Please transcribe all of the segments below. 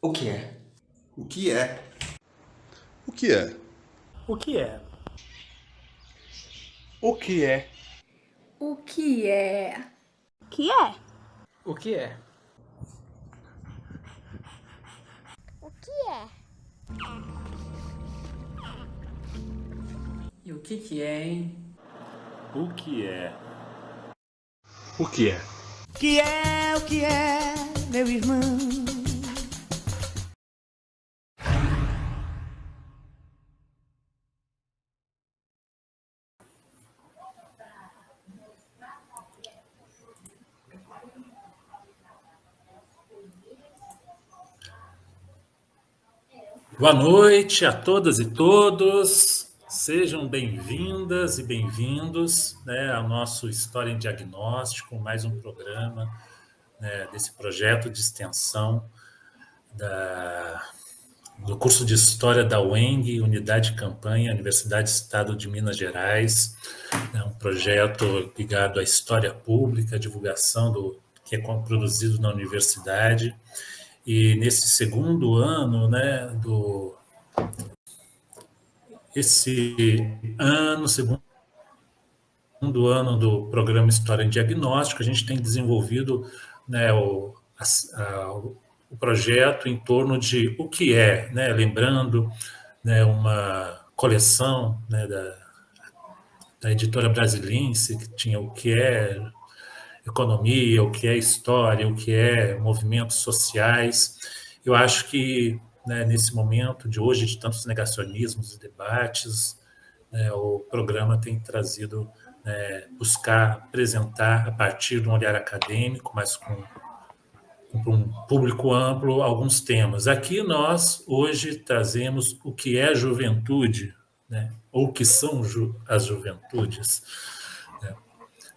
O que é? O que é? O que é? O que é? O que é? O que é? Que é? O que é? O que é? E o que é, hein? O que é? O que é? O que é, meu irmão? Boa noite a todas e todos. Sejam bem-vindas e bem-vindos, né, ao nosso História em Diagnóstico, mais um programa, né, desse projeto de extensão do curso de História da UENG, Unidade de Campanha, Universidade do Estado de Minas Gerais. É um projeto ligado à história pública, à divulgação do que é produzido na universidade. E nesse segundo ano, né, segundo ano do programa História em Diagnóstico, a gente tem desenvolvido, né, o projeto em torno de o que é, né, lembrando, né, uma coleção, né, da editora Brasiliense, que tinha o que é economia, o que é história, o que é movimentos sociais. Eu acho que, né, nesse momento de hoje, de tantos negacionismos e debates, né, o programa tem trazido, né, buscar apresentar, a partir de um olhar acadêmico, mas com um público amplo, alguns temas. Aqui nós, hoje, trazemos o que é juventude, né, ou o que são as juventudes, né,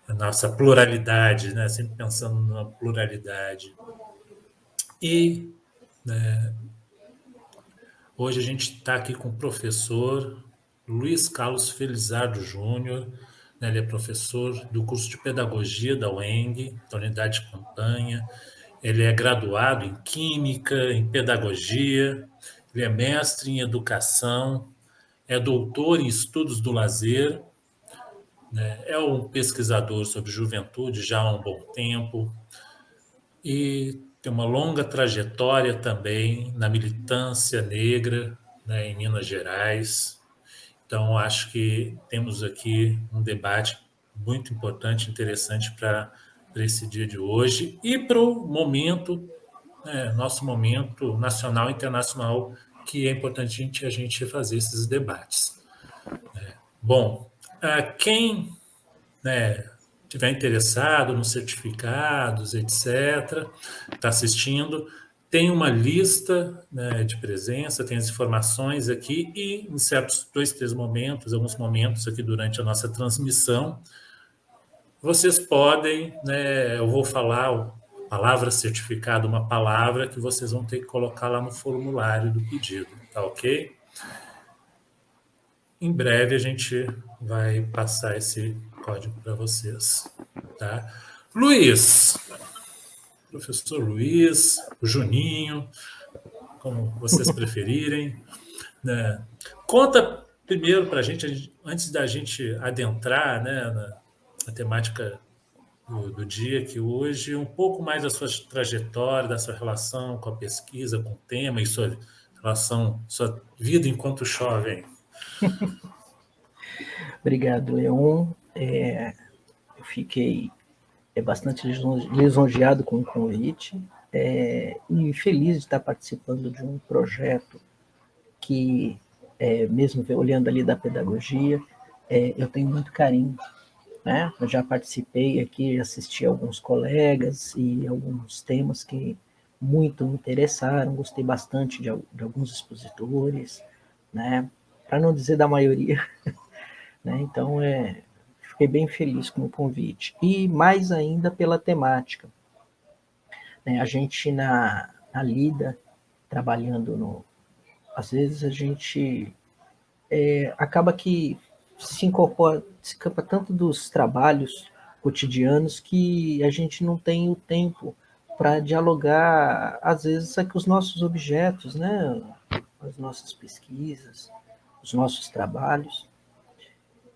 a nossa pluralidade, né, sempre pensando na pluralidade. E, né, hoje a gente está aqui com o professor Luiz Carlos Felizardo Júnior, né, ele é professor do curso de Pedagogia da UENG, da Unidade de Campanha. Ele é graduado em Química, em Pedagogia, ele é mestre em Educação, é doutor em Estudos do Lazer, né, é um pesquisador sobre juventude já há um bom tempo e tem uma longa trajetória também na militância negra, né, em Minas Gerais. Então, acho que temos aqui um debate muito importante, interessante para esse dia de hoje e para o momento, né, nosso momento nacional e internacional, que é importante a gente fazer esses debates. Bom, quem, né, tiver interessado nos certificados, etc., está assistindo, tem uma lista, né, de presença, tem as informações aqui e em certos 2, 3 momentos, alguns momentos aqui durante a nossa transmissão, vocês podem, né, eu vou falar a palavra certificado, uma palavra que vocês vão ter que colocar lá no formulário do pedido, tá ok? Em breve a gente vai passar esse código para vocês, tá? Luiz, professor Luiz, o Juninho, como vocês preferirem, né? Conta primeiro para a gente, antes da gente adentrar, né, na temática do dia, que hoje, um pouco mais da sua trajetória, da sua relação com a pesquisa, com o tema e sua relação, sua vida enquanto jovem. Obrigado, Leon. Eu fiquei bastante lisonjeado com o convite e feliz de estar participando de um projeto que, mesmo olhando ali da pedagogia, eu tenho muito carinho, né? Eu já participei aqui, assisti a alguns colegas e alguns temas que muito me interessaram, gostei bastante de alguns expositores, né? Para não dizer da maioria, né? Então, fiquei bem feliz com o convite. E mais ainda pela temática, né? A gente na lida, trabalhando às vezes a gente acaba que se incorpora tanto dos trabalhos cotidianos que a gente não tem o tempo para dialogar, às vezes, com os nossos objetos, né? As nossas pesquisas, os nossos trabalhos.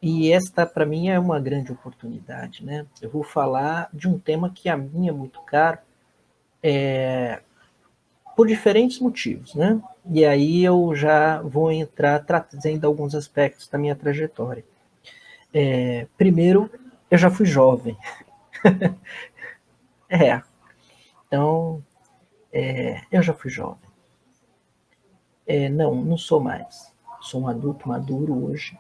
E esta, para mim, é uma grande oportunidade, né? Eu vou falar de um tema que a mim é muito caro, por diferentes motivos, né? E aí eu já vou entrar trazendo alguns aspectos da minha trajetória. Primeiro, eu já fui jovem. Então, eu já fui jovem. Não sou mais. Sou um adulto maduro hoje.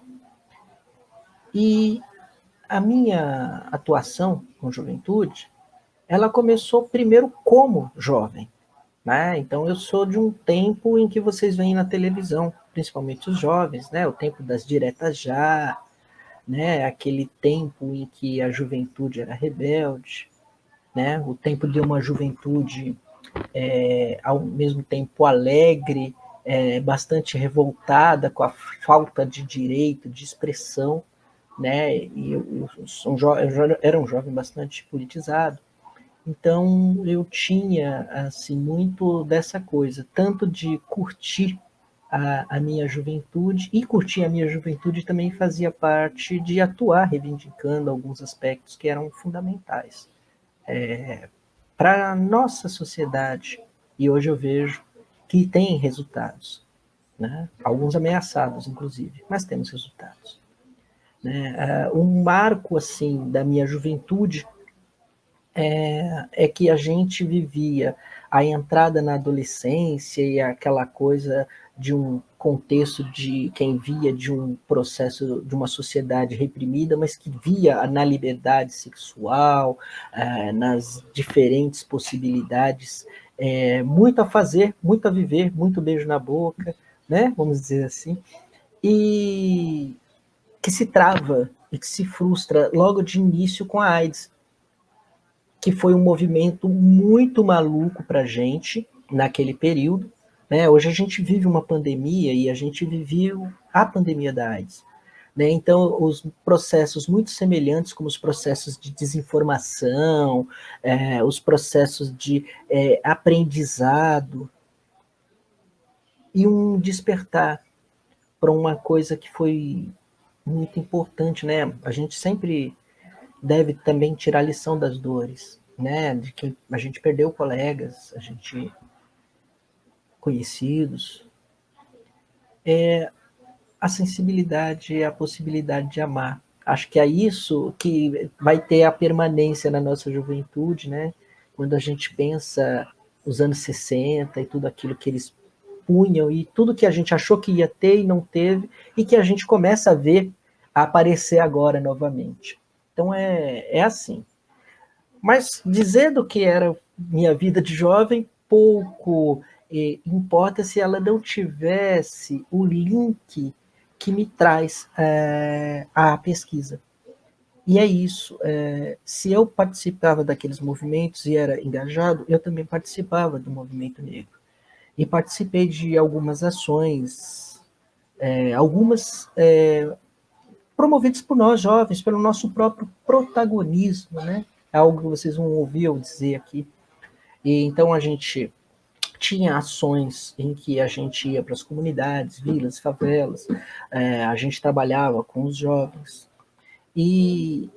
E a minha atuação com juventude, ela começou primeiro como jovem, né? Então eu sou de um tempo em que vocês veem na televisão, principalmente os jovens, né? O tempo das diretas já, né? Aquele tempo em que a juventude era rebelde, né? O tempo de uma juventude ao mesmo tempo alegre, bastante revoltada com a falta de direito, de expressão, né? E eu era um jovem bastante politizado, então eu tinha assim muito dessa coisa, tanto de curtir a minha juventude, e curtir a minha juventude também fazia parte de atuar reivindicando alguns aspectos que eram fundamentais para a nossa sociedade. E hoje eu vejo que tem resultados, né? Alguns ameaçados, inclusive, mas temos resultados. Né? Um marco assim da minha juventude é que a gente vivia a entrada na adolescência e aquela coisa de um contexto de quem via de um processo de uma sociedade reprimida, mas que via na liberdade sexual, nas diferentes possibilidades, muito a fazer, muito a viver, muito beijo na boca, né? Vamos dizer assim, e que se trava e que se frustra logo de início com a AIDS, que foi um movimento muito maluco para a gente naquele período. Né? Hoje a gente vive uma pandemia e a gente viveu a pandemia da AIDS. Né? Então, os processos muito semelhantes, como os processos de desinformação, os processos de aprendizado, e um despertar para uma coisa que foi muito importante. Né? A gente sempre deve também tirar lição das dores, né? De que a gente perdeu colegas, a gente conhecidos. A sensibilidade e a possibilidade de amar. Acho que é isso que vai ter a permanência na nossa juventude, né? Quando a gente pensa os anos 60 e tudo aquilo que eles punham e tudo que a gente achou que ia ter e não teve, e que a gente começa a ver aparecer agora novamente. Então é assim. Mas dizer do que era minha vida de jovem, pouco importa se ela não tivesse o link que me traz a pesquisa. E é isso. Se eu participava daqueles movimentos e era engajado, eu também participava do movimento negro. E participei de algumas ações, algumas promovidos por nós jovens, pelo nosso próprio protagonismo, né? É algo que vocês vão ouvir eu dizer aqui. E então a gente tinha ações em que a gente ia para as comunidades, vilas, favelas, a gente trabalhava com os jovens. E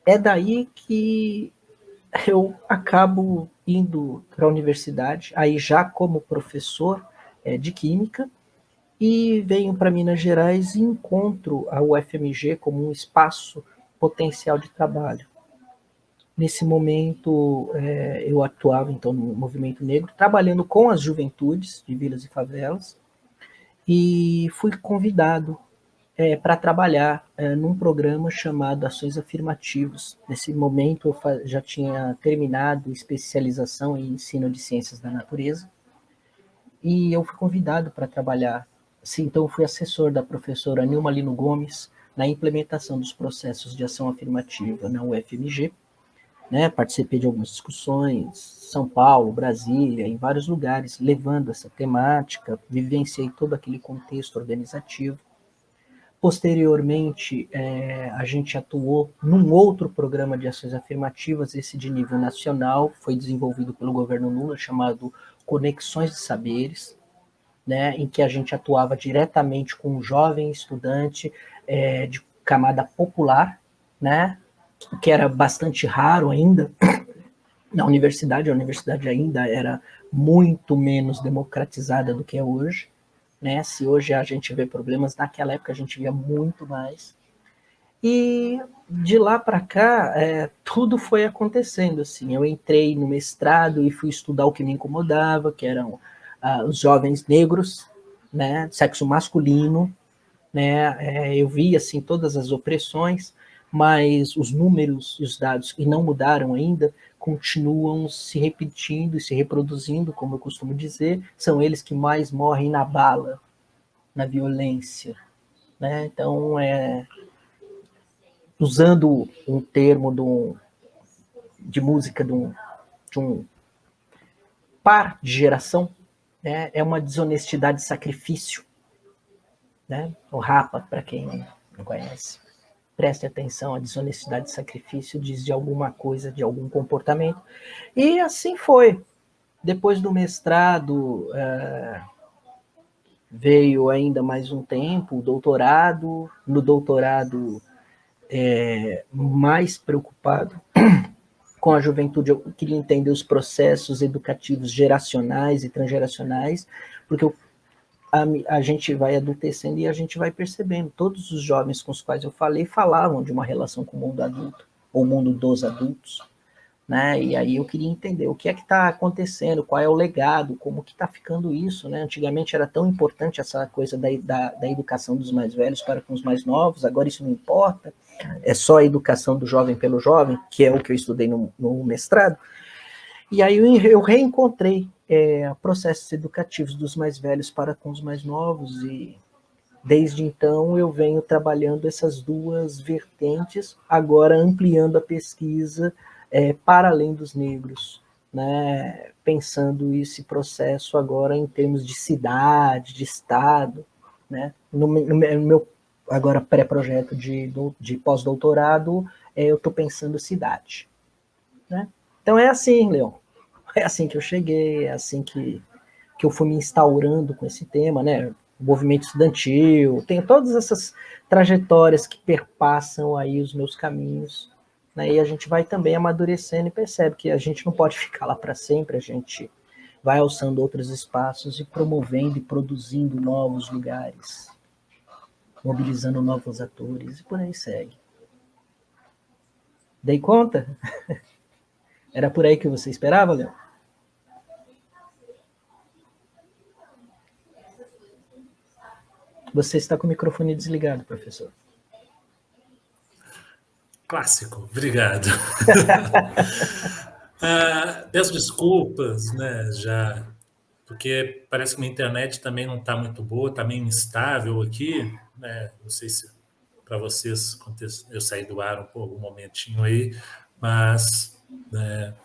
é daí que eu acabo indo para a universidade, aí já como professor de Química, e venho para Minas Gerais e encontro a UFMG como um espaço potencial de trabalho. Nesse momento, eu atuava então no movimento negro, trabalhando com as juventudes de vilas e favelas, e fui convidado para trabalhar num programa chamado Ações Afirmativas. Nesse momento, eu já tinha terminado especialização em ensino de ciências da natureza, e eu fui convidado para trabalhar. Assim, então, eu fui assessor da professora Nilma Lino Gomes na implementação dos processos de ação afirmativa na UFMG. Né? Participei de algumas discussões, São Paulo, Brasília, em vários lugares, levando essa temática, vivenciei todo aquele contexto organizativo. Posteriormente, a gente atuou num outro programa de ações afirmativas, esse de nível nacional, foi desenvolvido pelo governo Lula, chamado Conexões de Saberes, né, em que a gente atuava diretamente com um jovem estudante de camada popular, né, que era bastante raro ainda na universidade. A universidade ainda era muito menos democratizada do que é hoje, né? Se hoje a gente vê problemas, naquela época a gente via muito mais. E de lá para cá, tudo foi acontecendo. Assim, eu entrei no mestrado e fui estudar o que me incomodava, que eram os jovens negros, né, sexo masculino, né? Eu vi assim todas as opressões, mas os números e os dados que não mudaram ainda continuam se repetindo e se reproduzindo, como eu costumo dizer, são eles que mais morrem na bala, na violência, né? Então, usando um termo de música de um par de geração, né? É uma desonestidade de sacrifício, né? O Rapa, para quem não conhece. Preste atenção, a desonestidade de sacrifício diz de alguma coisa, de algum comportamento. E assim foi. Depois do mestrado, veio ainda mais um tempo, o doutorado. No doutorado, mais preocupado com a juventude, eu queria entender os processos educativos geracionais e transgeracionais, porque a gente vai adultecendo e a gente vai percebendo. Todos os jovens com os quais eu falei falavam de uma relação com o mundo adulto, ou o mundo dos adultos, né? E aí eu queria entender o que é que está acontecendo, qual é o legado, como que está ficando isso, né? Antigamente era tão importante essa coisa da educação dos mais velhos para com os mais novos, agora isso não importa, é só a educação do jovem pelo jovem, que é o que eu estudei no mestrado. E aí eu reencontrei processos educativos dos mais velhos para com os mais novos, e desde então eu venho trabalhando essas duas vertentes, agora ampliando a pesquisa para além dos negros, né? Pensando esse processo agora em termos de cidade, de estado, né? No meu agora pré-projeto de pós-doutorado, eu estou pensando cidade, né? Então é assim, Leon. É assim que eu cheguei, é assim que eu fui me instaurando com esse tema, né? O movimento estudantil, tem todas essas trajetórias que perpassam aí os meus caminhos, né? E a gente vai também amadurecendo e percebe que a gente não pode ficar lá para sempre, a gente vai alçando outros espaços e promovendo e produzindo novos lugares, mobilizando novos atores e por aí segue. Dei conta? Era por aí que você esperava, Leon? Você está com o microfone desligado, professor. Clássico, obrigado. Peço desculpas, né, já, porque parece que minha internet também não está muito boa, está meio instável aqui, né, não sei se para vocês eu saí do ar por algum momentinho aí, mas né,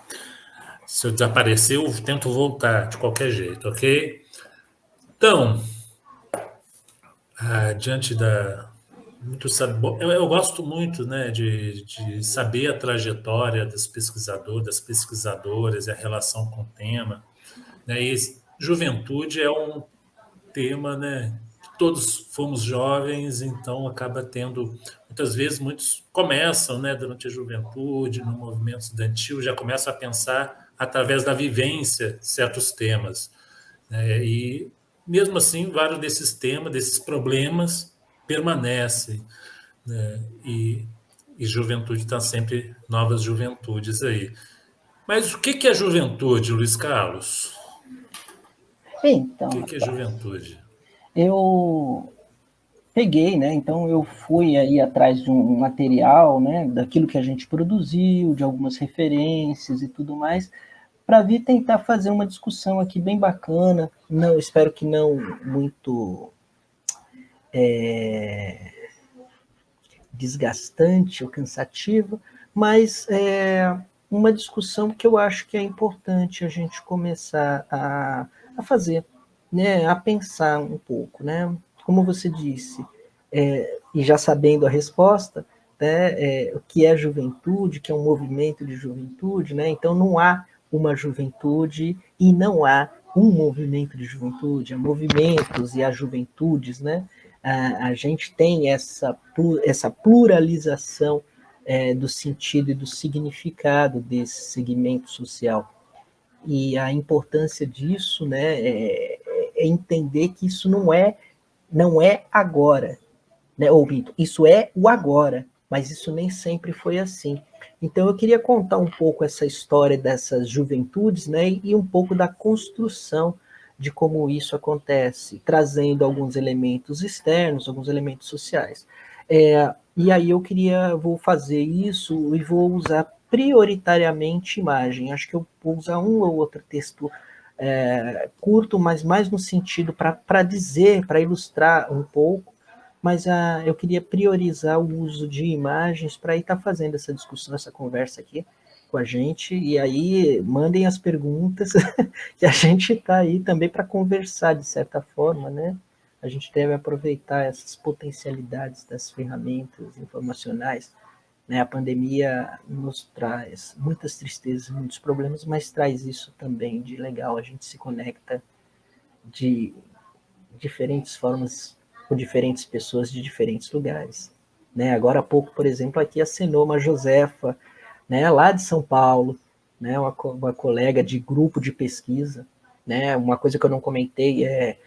se eu desaparecer, eu tento voltar de qualquer jeito, ok? Então, diante eu gosto muito, né, de saber a trajetória das pesquisadoras e a relação com o tema, né, e juventude é um tema, né, todos fomos jovens, então acaba tendo, muitas vezes, muitos começam, né, durante a juventude, no movimento estudantil, já começam a pensar através da vivência certos temas, né, e mesmo assim, vários desses temas, desses problemas, permanecem, né, e juventude está sempre novas juventudes aí. Mas o que é juventude, Luiz Carlos? Então, o que é juventude? Eu peguei, né? Então eu fui aí atrás de um material, né? Daquilo que a gente produziu, de algumas referências e tudo mais, para vir tentar fazer uma discussão aqui bem bacana. Não, espero que não muito desgastante ou cansativa, mas uma discussão que eu acho que é importante a gente começar a fazer, né, a pensar um pouco, né? Como você disse, e já sabendo a resposta, né, o que é juventude, que é um movimento de juventude, né? Então não há uma juventude e não há um movimento de juventude, há movimentos e há juventudes, né? A gente tem essa pluralização do sentido e do significado desse segmento social. E a importância disso, né, é entender que isso não é agora, né? Ou isso é o agora, mas isso nem sempre foi assim. Então eu queria contar um pouco essa história dessas juventudes, né, e um pouco da construção de como isso acontece, trazendo alguns elementos externos, alguns elementos sociais. E aí vou fazer isso e vou usar prioritariamente imagem. Acho que eu vou usar um ou outro texto curto, mas mais no sentido para dizer, para ilustrar um pouco, mas eu queria priorizar o uso de imagens para estar fazendo essa discussão, essa conversa aqui com a gente, e aí mandem as perguntas, que a gente está aí também para conversar, de certa forma, né? A gente deve aproveitar essas potencialidades das ferramentas informacionais, né? A pandemia nos traz muitas tristezas, muitos problemas, mas traz isso também de legal, a gente se conecta de diferentes formas com diferentes pessoas de diferentes lugares, né? Agora há pouco, por exemplo, aqui acenou uma Josefa, né, lá de São Paulo, né, uma colega de grupo de pesquisa, né? Uma coisa que eu não comentei é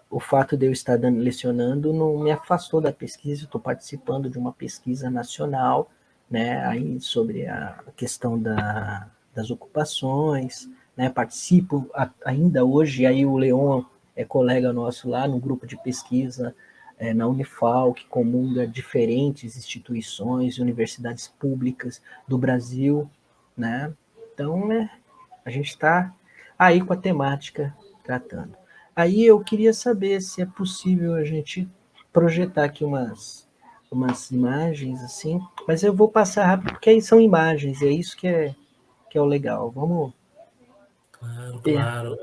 o fato de eu estar lecionando não me afastou da pesquisa. Estou participando de uma pesquisa nacional, né, aí sobre a questão das ocupações, né? Participo ainda hoje, aí o Leon é colega nosso lá no grupo de pesquisa na Unifal, que comunga diferentes instituições e universidades públicas do Brasil, né? Então, a gente está aí com a temática tratando. Aí eu queria saber se é possível a gente projetar aqui umas imagens, assim, mas eu vou passar rápido, porque aí são imagens, é isso que é o legal. Vamos... Claro.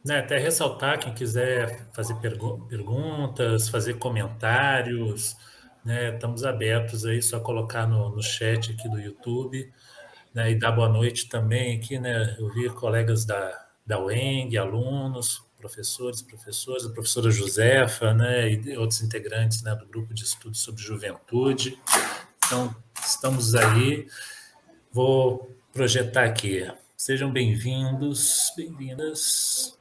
Né, até ressaltar, quem quiser fazer perguntas, fazer comentários, né, estamos abertos aí, só colocar no chat aqui do YouTube, né, e dar boa noite também aqui, né, eu vi colegas da UENG, alunos, professores, a professora Josefa, né, e outros integrantes, né, do grupo de estudos sobre juventude. Então, estamos aí. Vou projetar aqui. Sejam bem-vindos, bem-vindas.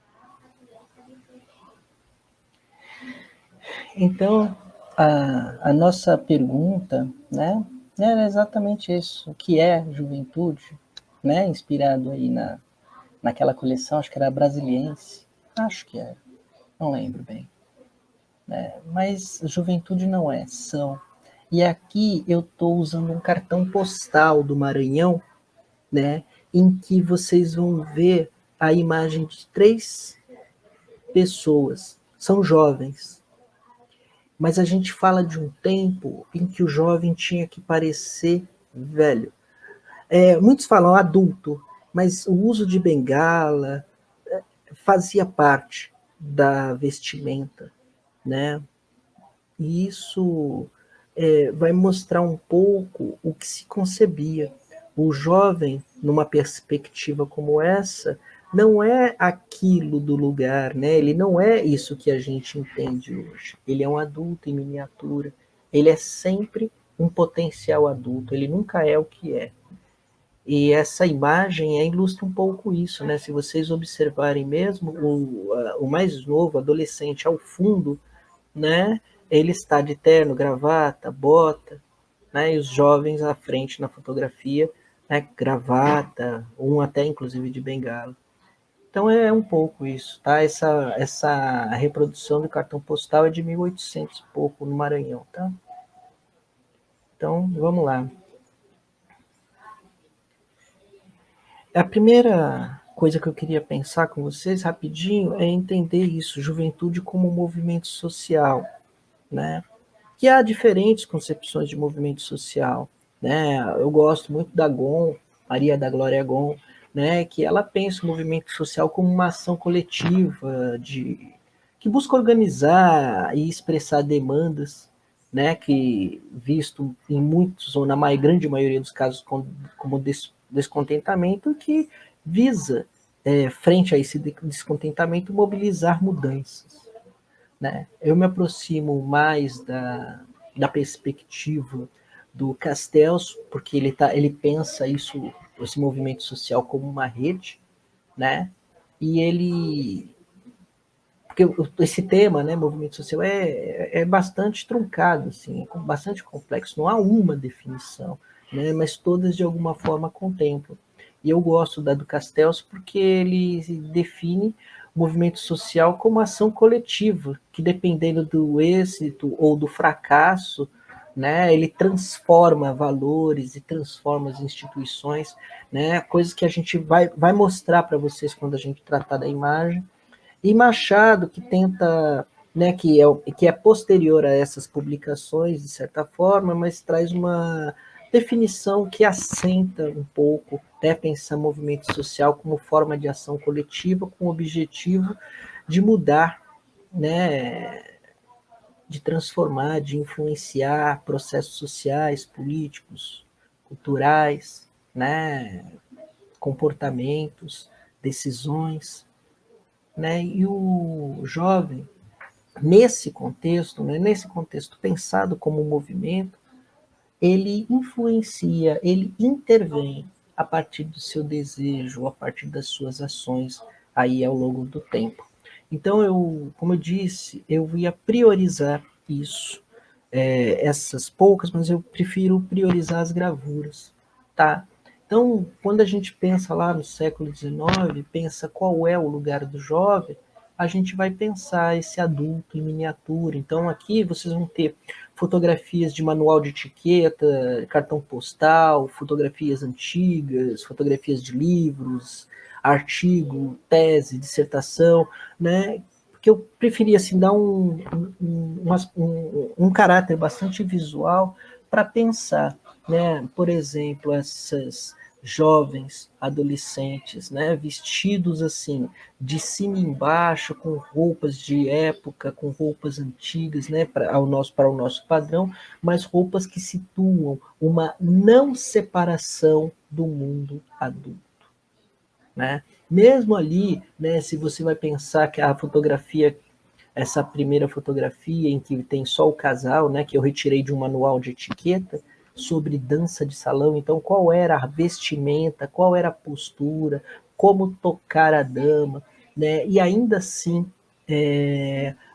Então, a nossa pergunta, né, era exatamente isso. O que é juventude? Né, inspirado aí naquela coleção, acho que era Brasiliense. Acho que era. Não lembro bem. Mas juventude não é, são. E aqui eu estou usando um cartão postal do Maranhão, né, em que vocês vão ver a imagem de 3 pessoas. São jovens. Mas a gente fala de um tempo em que o jovem tinha que parecer velho. Muitos falam adulto, mas o uso de bengala fazia parte da vestimenta, né? E isso vai mostrar um pouco o que se concebia. O jovem, numa perspectiva como essa, não é aquilo do lugar, né? Ele não é isso que a gente entende hoje. Ele é um adulto em miniatura. Ele é sempre um potencial adulto. Ele nunca é o que é. E essa imagem ilustra um pouco isso, né? Se vocês observarem mesmo, o mais novo, adolescente, ao fundo, né? Ele está de terno, gravata, bota, né? E os jovens à frente na fotografia, né? Gravata, um até inclusive de bengala. Então é um pouco isso, tá? Essa reprodução do cartão postal é de 1800 e pouco no Maranhão, tá? Então, vamos lá. A primeira coisa que eu queria pensar com vocês rapidinho é entender isso, juventude como movimento social, né? Que há diferentes concepções de movimento social, né? Eu gosto muito da Gon, Maria da Glória Gon, né, que ela pensa o movimento social como uma ação coletiva que busca organizar e expressar demandas, né, que visto em muitos, ou na grande maioria dos casos, como descontentamento, que visa, frente a esse descontentamento, mobilizar mudanças. Né? Eu me aproximo mais da perspectiva do Castells, porque ele pensa esse movimento social como uma rede, né? E porque esse tema, né, movimento social, é bastante truncado, assim, é bastante complexo, não há uma definição, né, mas todas de alguma forma contemplam. E eu gosto do Castells porque ele define o movimento social como ação coletiva, que dependendo do êxito ou do fracasso, né, ele transforma valores e transforma as instituições, né, coisas que a gente vai mostrar para vocês quando a gente tratar da imagem. E Machado, que tenta, né, que é posterior a essas publicações, de certa forma, mas traz uma definição que assenta um pouco, né, pensar movimento social como forma de ação coletiva, com o objetivo de mudar, né, de transformar, de influenciar processos sociais, políticos, culturais, né, comportamentos, decisões, né? E o jovem, nesse contexto, né, nesse contexto pensado como um movimento, ele influencia, ele intervém a partir do seu desejo, a partir das suas ações aí ao longo do tempo. Então, como eu disse, eu ia priorizar isso, essas poucas, mas eu prefiro priorizar as gravuras, tá? Então, quando a gente pensa lá no século XIX, pensa qual é o lugar do jovem, a gente vai pensar esse adulto em miniatura. Então, aqui vocês vão ter fotografias de manual de etiqueta, cartão postal, fotografias antigas, fotografias de livros, artigo, tese, dissertação, né? Porque eu preferia assim, dar um caráter bastante visual para pensar, né? Por exemplo, essas jovens, adolescentes, né, vestidos assim, de cima e embaixo, com roupas de época, com roupas antigas, né, para o nosso padrão, mas roupas que situam uma não separação do mundo adulto. Né? Mesmo ali, né, se você vai pensar que a fotografia, essa primeira fotografia em que tem só o casal, né, que eu retirei de um manual de etiqueta, sobre dança de salão, então qual era a vestimenta, qual era a postura, como tocar a dama, né? E ainda assim,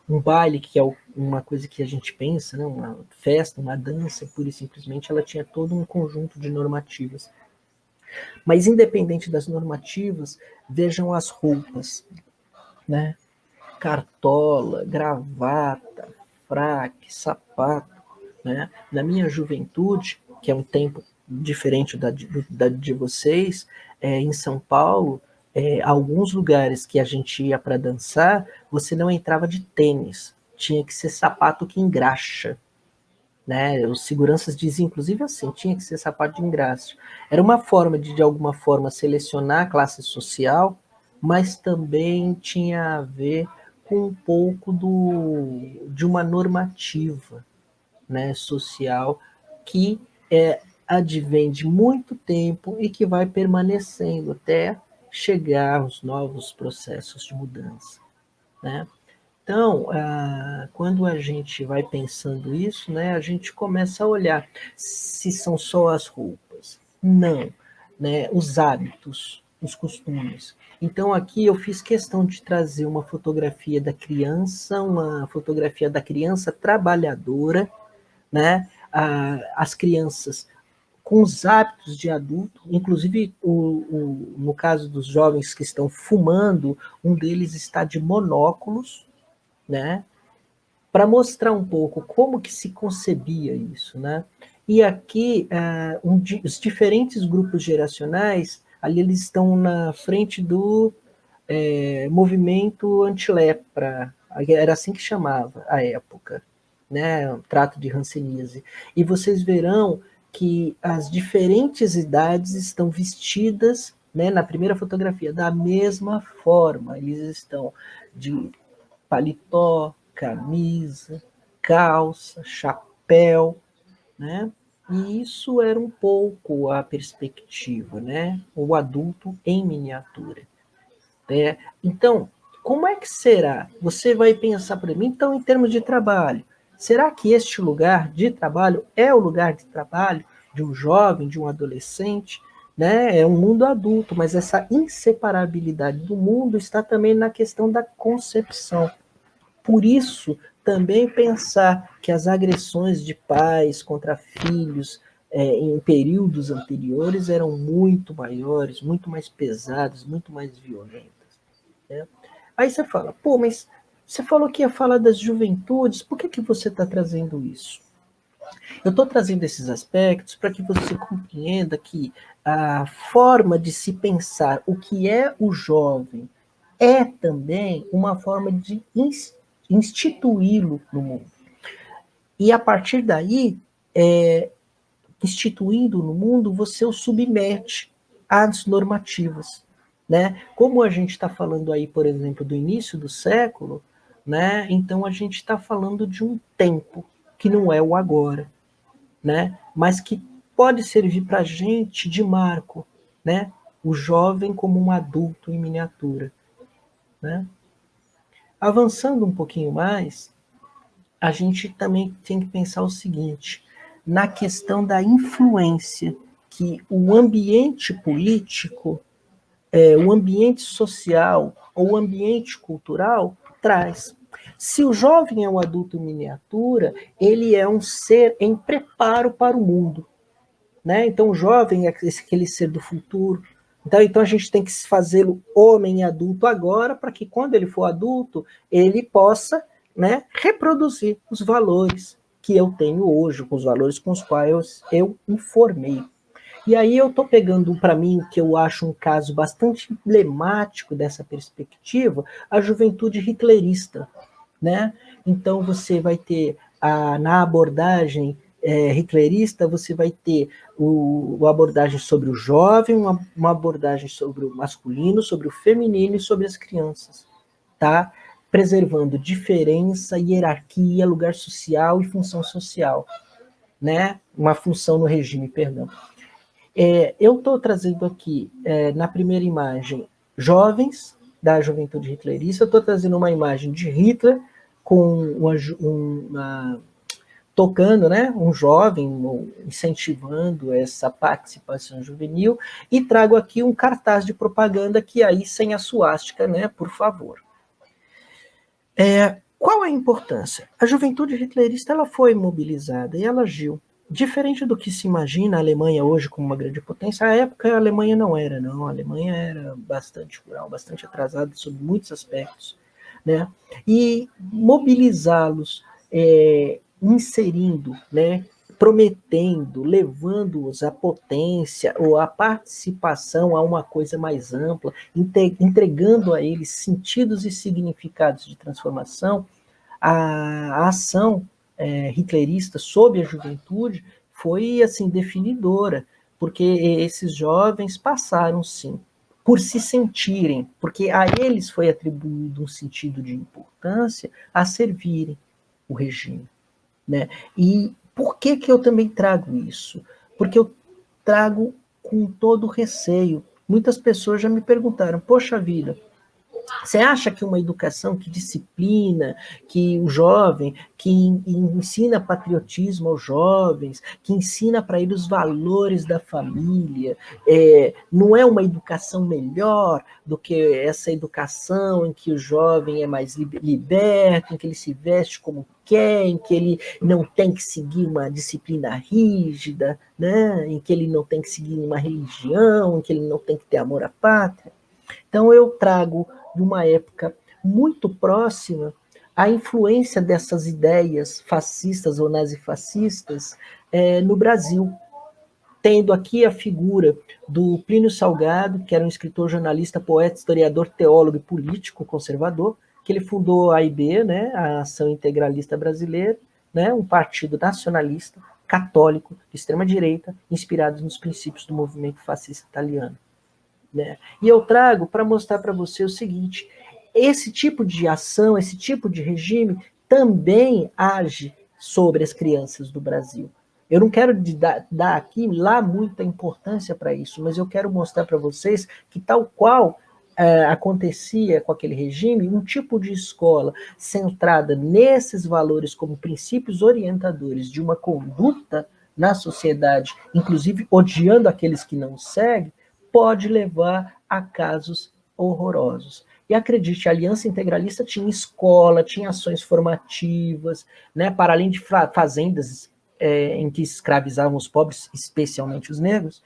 um baile, que é uma coisa que a gente pensa, né? Uma festa, uma dança, pura e simplesmente, ela tinha todo um conjunto de normativas. Mas independente das normativas, vejam as roupas, né? Cartola, gravata, fraque, sapato, né? Na minha juventude, que é um tempo diferente da de vocês, em São Paulo, alguns lugares que a gente ia para dançar, você não entrava de tênis, tinha que ser sapato que engraxa. Né? Os seguranças diziam, inclusive assim, tinha que ser sapato de engraxa. Era uma forma de alguma forma, selecionar a classe social, mas também tinha a ver com um pouco de uma normativa, né, social que advém de muito tempo e que vai permanecendo até chegar aos novos processos de mudança. Né? Então, quando a gente vai pensando isso, né, a gente começa a olhar se são só as roupas. Não, né, os hábitos, os costumes. Então, aqui eu fiz questão de trazer uma fotografia da criança trabalhadora, né, as crianças com os hábitos de adulto, inclusive no caso dos jovens que estão fumando, um deles está de monóculos, né, para mostrar um pouco como que se concebia isso, né? E aqui os diferentes grupos geracionais, ali eles estão na frente do movimento anti-lepra, era assim que chamava a época, né? Trato de hanseníase. E vocês verão que as diferentes idades estão vestidas, né, na primeira fotografia, da mesma forma. Eles estão de paletó, camisa, calça, chapéu, papel, né? E isso era um pouco a perspectiva, né? O adulto em miniatura. Né? Então, como é que será? Você vai pensar para mim, então, em termos de trabalho. Será que este lugar de trabalho é o lugar de trabalho de um jovem, de um adolescente? Né? É um mundo adulto, mas essa inseparabilidade do mundo está também na questão da concepção. Por isso, também pensar que as agressões de pais contra filhos em períodos anteriores eram muito maiores, muito mais pesadas, muito mais violentas. Né? Aí você fala, pô, mas você falou que ia falar das juventudes, por que você está trazendo isso? Eu estou trazendo esses aspectos para que você compreenda que a forma de se pensar o que é o jovem é também uma forma de instituí-lo no mundo. E a partir daí, instituindo no mundo, você o submete às normativas. Né? Como a gente está falando aí, por exemplo, do início do século, né? Então a gente está falando de um tempo que não é o agora, né? Mas que pode servir para a gente de marco, né? O jovem como um adulto em miniatura. Né? Avançando um pouquinho mais, a gente também tem que pensar o seguinte, na questão da influência que o ambiente político, o ambiente social ou o ambiente cultural traz. Se o jovem é um adulto em miniatura, ele é um ser em preparo para o mundo. Né? Então o jovem é aquele ser do futuro. Então a gente tem que fazê-lo homem e adulto agora, para que quando ele for adulto, ele possa, né, reproduzir os valores que eu tenho hoje, com os valores com os quais eu informei. E aí eu estou pegando para mim o que eu acho um caso bastante emblemático dessa perspectiva, a juventude hitlerista. Né? Então você vai ter, na abordagem hitlerista, você vai ter uma abordagem sobre o jovem, uma abordagem sobre o masculino, sobre o feminino e sobre as crianças. Tá? Preservando diferença, hierarquia, lugar social e função social. Né? Uma função no regime, perdão. Eu estou trazendo aqui, na primeira imagem, jovens da juventude hitlerista. Eu estou trazendo uma imagem de Hitler com tocando, né, um jovem, incentivando essa participação juvenil, e trago aqui um cartaz de propaganda que aí sem a suástica, né, por favor. Qual a importância? A juventude hitlerista ela foi mobilizada e ela agiu. Diferente do que se imagina a Alemanha hoje como uma grande potência, à época a Alemanha não era, não. A Alemanha era bastante rural, bastante atrasada sobre muitos aspectos. Né? E mobilizá-los, inserindo, né, prometendo, levando-os à potência ou à participação a uma coisa mais ampla, entregando a eles sentidos e significados de transformação, a ação hitlerista sob a juventude foi assim definidora, porque esses jovens passaram, sim, por se sentirem, porque a eles foi atribuído um sentido de importância a servirem o regime. Né? E por que eu também trago isso? Porque eu trago com todo receio. Muitas pessoas já me perguntaram, poxa vida, você acha que uma educação que disciplina, que o jovem, que ensina patriotismo aos jovens, que ensina para eles os valores da família, não é uma educação melhor do que essa educação em que o jovem é mais liberto, em que ele se veste como quer, em que ele não tem que seguir uma disciplina rígida, né? Em que ele não tem que seguir uma religião, em que ele não tem que ter amor à pátria? Então eu trago de uma época muito próxima a influência dessas ideias fascistas ou nazifascistas no Brasil, tendo aqui a figura do Plínio Salgado, que era um escritor, jornalista, poeta, historiador, teólogo e político conservador, que ele fundou a AIB, né, a Ação Integralista Brasileira, né, um partido nacionalista, católico, de extrema-direita, inspirado nos princípios do movimento fascista italiano. Né? E eu trago para mostrar para você o seguinte, esse tipo de ação, esse tipo de regime também age sobre as crianças do Brasil. Eu não quero dar aqui lá muita importância para isso, mas eu quero mostrar para vocês que tal qual acontecia com aquele regime, um tipo de escola centrada nesses valores como princípios orientadores de uma conduta na sociedade, inclusive odiando aqueles que não seguem, pode levar a casos horrorosos. E acredite, a Aliança Integralista tinha escola, tinha ações formativas, né, para além de fazendas em que escravizavam os pobres, especialmente os negros,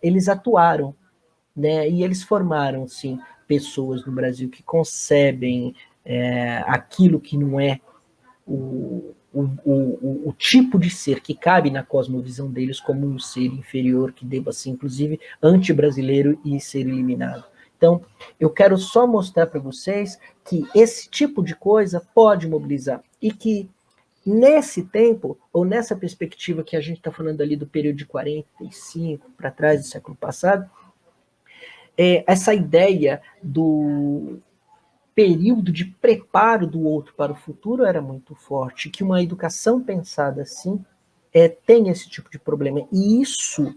eles atuaram, né, e eles formaram, sim, pessoas no Brasil que concebem aquilo que não é o tipo de ser que cabe na cosmovisão deles como um ser inferior, que deva ser, inclusive, anti-brasileiro e ser eliminado. Então, eu quero só mostrar para vocês que esse tipo de coisa pode mobilizar e que nesse tempo, ou nessa perspectiva que a gente está falando ali do período de 45 para trás do século passado, essa ideia do período de preparo do outro para o futuro era muito forte, que uma educação pensada assim tem esse tipo de problema. E isso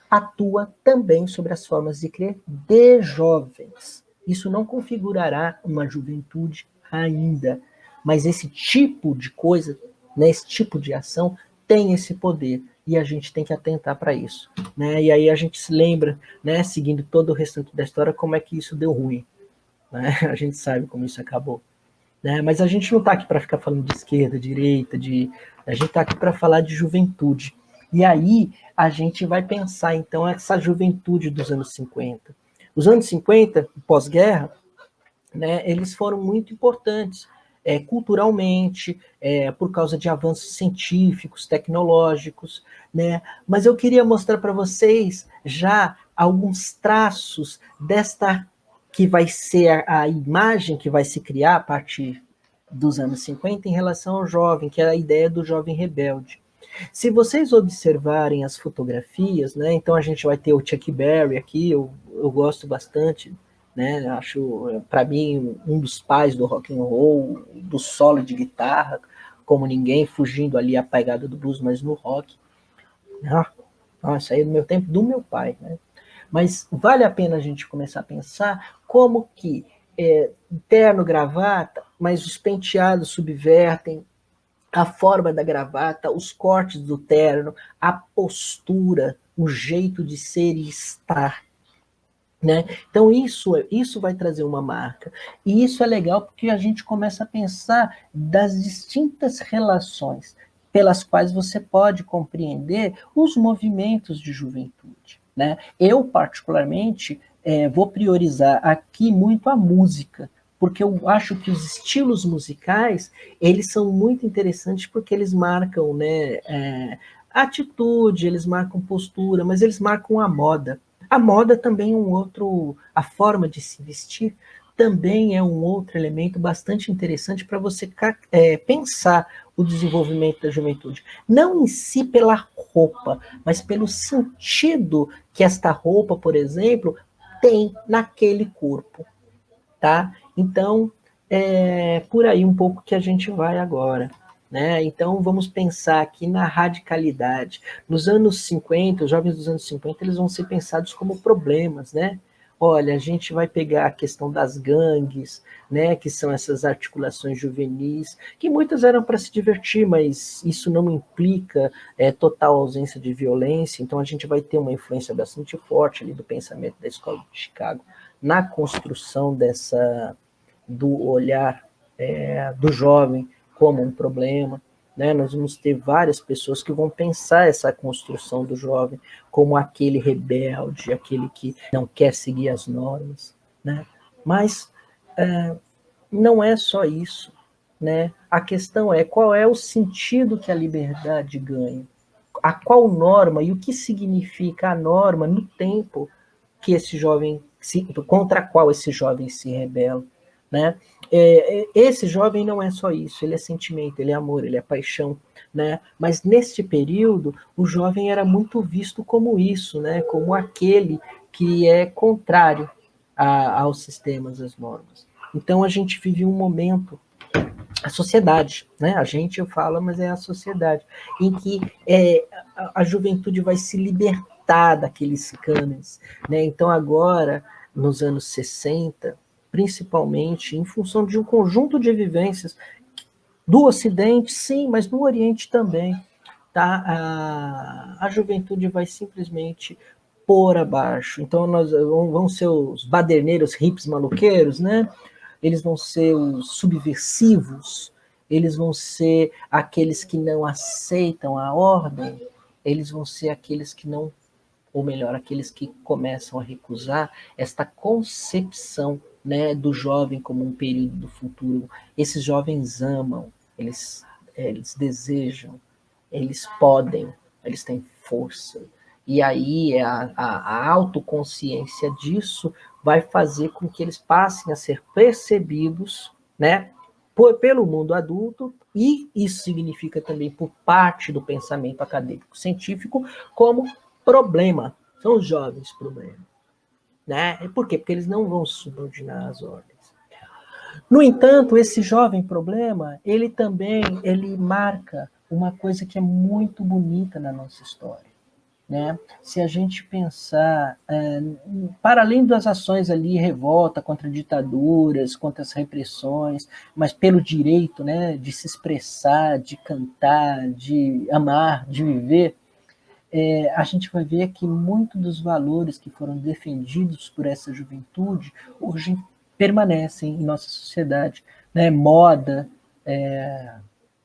atua também sobre as formas de crer de jovens. Isso não configurará uma juventude ainda, mas esse tipo de coisa, né, esse tipo de ação tem esse poder, e a gente tem que atentar para isso, né? E aí a gente se lembra, né, seguindo todo o restante da história, como é que isso deu ruim, né? A gente sabe como isso acabou, né? Mas a gente não está aqui para ficar falando de esquerda, direita, a gente está aqui para falar de juventude. E aí a gente vai pensar, então, essa juventude dos anos 50. Os anos 50, pós-guerra, né, eles foram muito importantes, culturalmente, por causa de avanços científicos, tecnológicos, né? Mas eu queria mostrar para vocês já alguns traços desta que vai ser a imagem que vai se criar a partir dos anos 50 em relação ao jovem, que é a ideia do jovem rebelde. Se vocês observarem as fotografias, né, então a gente vai ter o Chuck Berry aqui, eu gosto bastante, né, acho, para mim, um dos pais do rock and roll, do solo de guitarra, como ninguém, fugindo ali a pegada do blues, mas no rock. Isso aí é do meu tempo, do meu pai, né? Mas vale a pena a gente começar a pensar como que terno, gravata, mas os penteados subvertem a forma da gravata, os cortes do terno, a postura, o jeito de ser e estar, né? Então isso vai trazer uma marca. E isso é legal porque a gente começa a pensar das distintas relações pelas quais você pode compreender os movimentos de juventude, né? Eu, particularmente, vou priorizar aqui muito a música, porque eu acho que os estilos musicais, eles são muito interessantes porque eles marcam, né, atitude, eles marcam postura, mas eles marcam a moda. A moda também é a forma de se vestir também é um outro elemento bastante interessante para você pensar o desenvolvimento da juventude. Não em si pela roupa, mas pelo sentido que esta roupa, por exemplo, tem naquele corpo, tá? Então, por aí um pouco que a gente vai agora, né? Então, vamos pensar aqui na radicalidade. Nos anos 50, os jovens dos anos 50, eles vão ser pensados como problemas, né? Olha, a gente vai pegar a questão das gangues, né, que são essas articulações juvenis, que muitas eram para se divertir, mas isso não implica total ausência de violência, então a gente vai ter uma influência bastante forte ali do pensamento da Escola de Chicago na construção do olhar do jovem como um problema, né? Nós vamos ter várias pessoas que vão pensar essa construção do jovem como aquele rebelde, aquele que não quer seguir as normas, né? Mas não é só isso, né? A questão é qual é o sentido que a liberdade ganha, a qual norma e o que significa a norma no tempo que esse jovem contra a qual esse jovem se rebela, né? Esse jovem não é só isso, ele é sentimento, ele é amor, ele é paixão, né? Mas neste período o jovem era muito visto como isso, né? Como aquele que é contrário aos sistemas, às normas. Então a gente vive um momento a sociedade, né? A gente eu falo, mas é a sociedade, em que a juventude vai se libertar daqueles cânones, né? Então agora, nos anos 60, principalmente em função de um conjunto de vivências do Ocidente, sim, mas no Oriente também, tá? A juventude vai simplesmente pôr abaixo. Então vão ser os baderneiros, hips, maluqueiros, né? Eles vão ser os subversivos, eles vão ser aqueles que não aceitam a ordem, eles vão ser aqueles que não, ou melhor, aqueles que começam a recusar esta concepção, né, do jovem como um período do futuro. Esses jovens amam, eles desejam, eles podem, eles têm força. E aí a autoconsciência disso vai fazer com que eles passem a ser percebidos, né, pelo mundo adulto, e isso significa também por parte do pensamento acadêmico científico como problema. São os jovens problema, né? Por quê? Porque eles não vão subordinar as ordens. No entanto, esse jovem problema, ele marca uma coisa que é muito bonita na nossa história, né? Se a gente pensar, para além das ações ali, revolta contra ditaduras, contra as repressões, mas pelo direito, né, de se expressar, de cantar, de amar, de viver, a gente vai ver que muitos dos valores que foram defendidos por essa juventude hoje permanecem em nossa sociedade, né? Moda,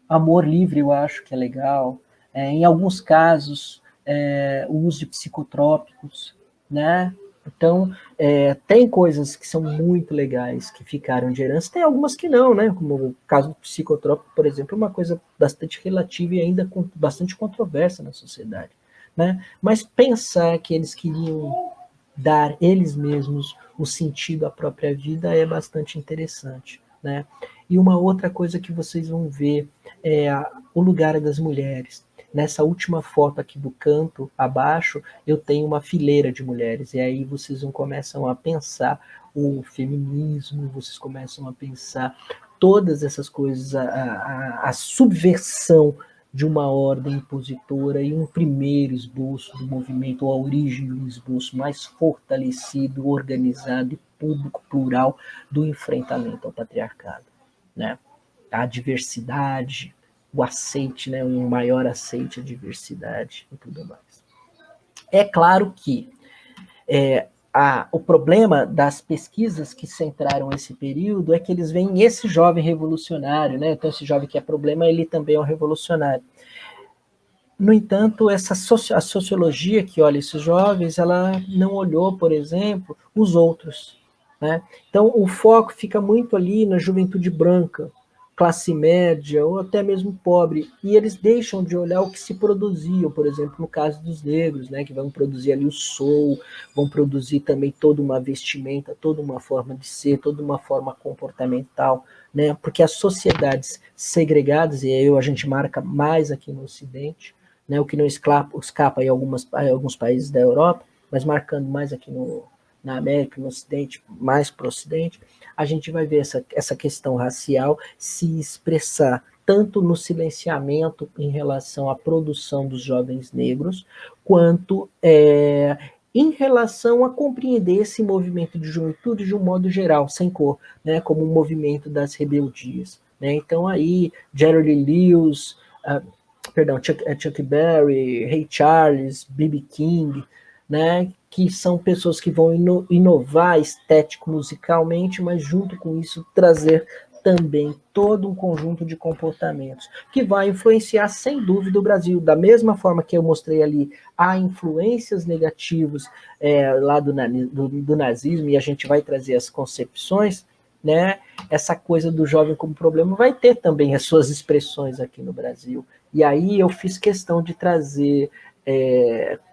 amor livre, eu acho que é legal, em alguns casos, o uso de psicotrópicos, né? Então, tem coisas que são muito legais, que ficaram de herança, tem algumas que não, né? Como o caso do psicotrópico, por exemplo, é uma coisa bastante relativa e ainda com bastante controvérsia na sociedade, né? Mas pensar que eles queriam dar eles mesmos o sentido à própria vida é bastante interessante, né? E uma outra coisa que vocês vão ver é o lugar das mulheres. Nessa última foto aqui do canto abaixo, eu tenho uma fileira de mulheres, e aí vocês começam a pensar o feminismo, vocês começam a pensar todas essas coisas, a subversão de uma ordem impositora e um primeiro esboço do movimento, ou a origem do esboço mais fortalecido, organizado e público, plural, do enfrentamento ao patriarcado, né? A diversidade, o aceite, né? Um maior aceite à diversidade e tudo mais. É claro que o problema das pesquisas que centraram esse período é que eles veem esse jovem revolucionário, né? Então esse jovem que é problema, ele também é um revolucionário. No entanto, a sociologia que olha esses jovens, ela não olhou, por exemplo, os outros, né? Então o foco fica muito ali na juventude branca, classe média ou até mesmo pobre, e eles deixam de olhar o que se produziam, por exemplo, no caso dos negros, né, que vão produzir ali o soul, vão produzir também toda uma vestimenta, toda uma forma de ser, toda uma forma comportamental, né, porque as sociedades segregadas, e aí a gente marca mais aqui no Ocidente, né, o que não escapa em alguns países da Europa, mas marcando mais aqui na América, no Ocidente, mais para o Ocidente, a gente vai ver essa questão racial se expressar tanto no silenciamento em relação à produção dos jovens negros, quanto em relação a compreender esse movimento de juventude de um modo geral, sem cor, né, como um movimento das rebeldias, né? Então aí, Jerry Lee Lewis, Chuck Berry, Ray Charles, B.B. King, né, que são pessoas que vão inovar estético musicalmente, mas junto com isso trazer também todo um conjunto de comportamentos que vai influenciar sem dúvida o Brasil, da mesma forma que eu mostrei ali, há influências negativas lá do nazismo, e a gente vai trazer as concepções, né, essa coisa do jovem como problema vai ter também as suas expressões aqui no Brasil. E aí eu fiz questão de trazer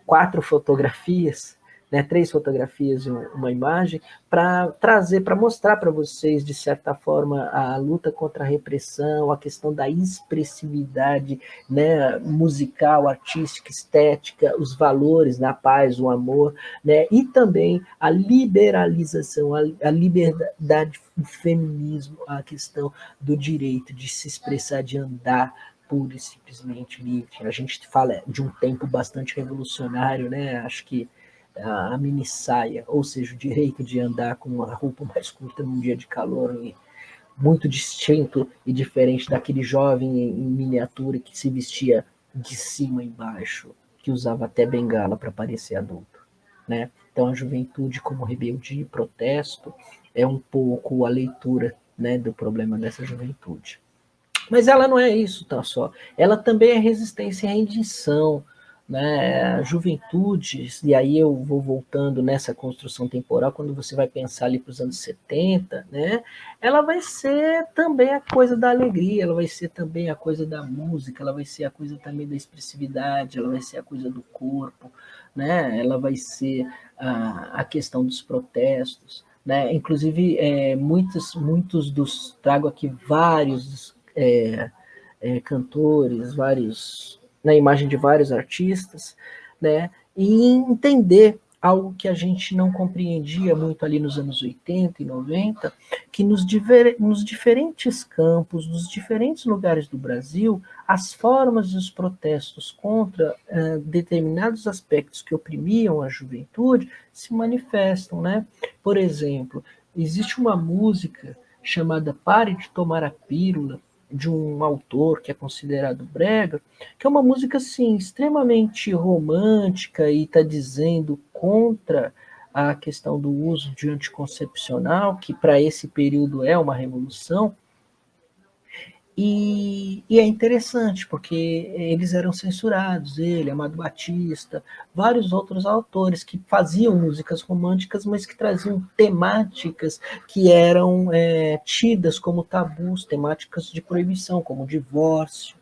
4 fotografias, né, 3 fotografias e uma imagem, para trazer, para mostrar para vocês, de certa forma, a luta contra a repressão, a questão da expressividade, né, musical, artística, estética, os valores da paz, o amor, né, e também a liberalização, a liberdade, o feminismo, a questão do direito de se expressar, de andar pura e simplesmente livre. A gente fala de um tempo bastante revolucionário, né? Acho que a mini saia, ou seja, o direito de andar com uma roupa mais curta num dia de calor, muito distinto e diferente daquele jovem em miniatura que se vestia de cima e embaixo, que usava até bengala para parecer adulto, né? Então a juventude como rebeldia e protesto é um pouco a leitura, né, do problema dessa juventude. Mas ela não é isso, tá só. Ela também é resistência e rendição, né? A juventude, e aí eu vou voltando nessa construção temporal, quando você vai pensar ali para os anos 70, né? Ela vai ser também a coisa da alegria, ela vai ser também a coisa da música, ela vai ser a coisa também da expressividade, ela vai ser a coisa do corpo, né? Ela vai ser a questão dos protestos, né? Inclusive, muitos dos... Trago aqui vários cantores, vários, na imagem de vários artistas, né, e entender algo que a gente não compreendia muito ali nos anos 80 e 90, que nos diferentes campos, nos diferentes lugares do Brasil, as formas e os protestos contra determinados aspectos que oprimiam a juventude se manifestam, né? Por exemplo, existe uma música chamada Pare de Tomar a Pílula, de um autor que é considerado brega, que é uma música assim, extremamente romântica e está dizendo contra a questão do uso de anticoncepcional, que para esse período é uma revolução. E é interessante, porque eles eram censurados, ele, Amado Batista, vários outros autores que faziam músicas românticas, mas que traziam temáticas que eram tidas como tabus, temáticas de proibição, como divórcio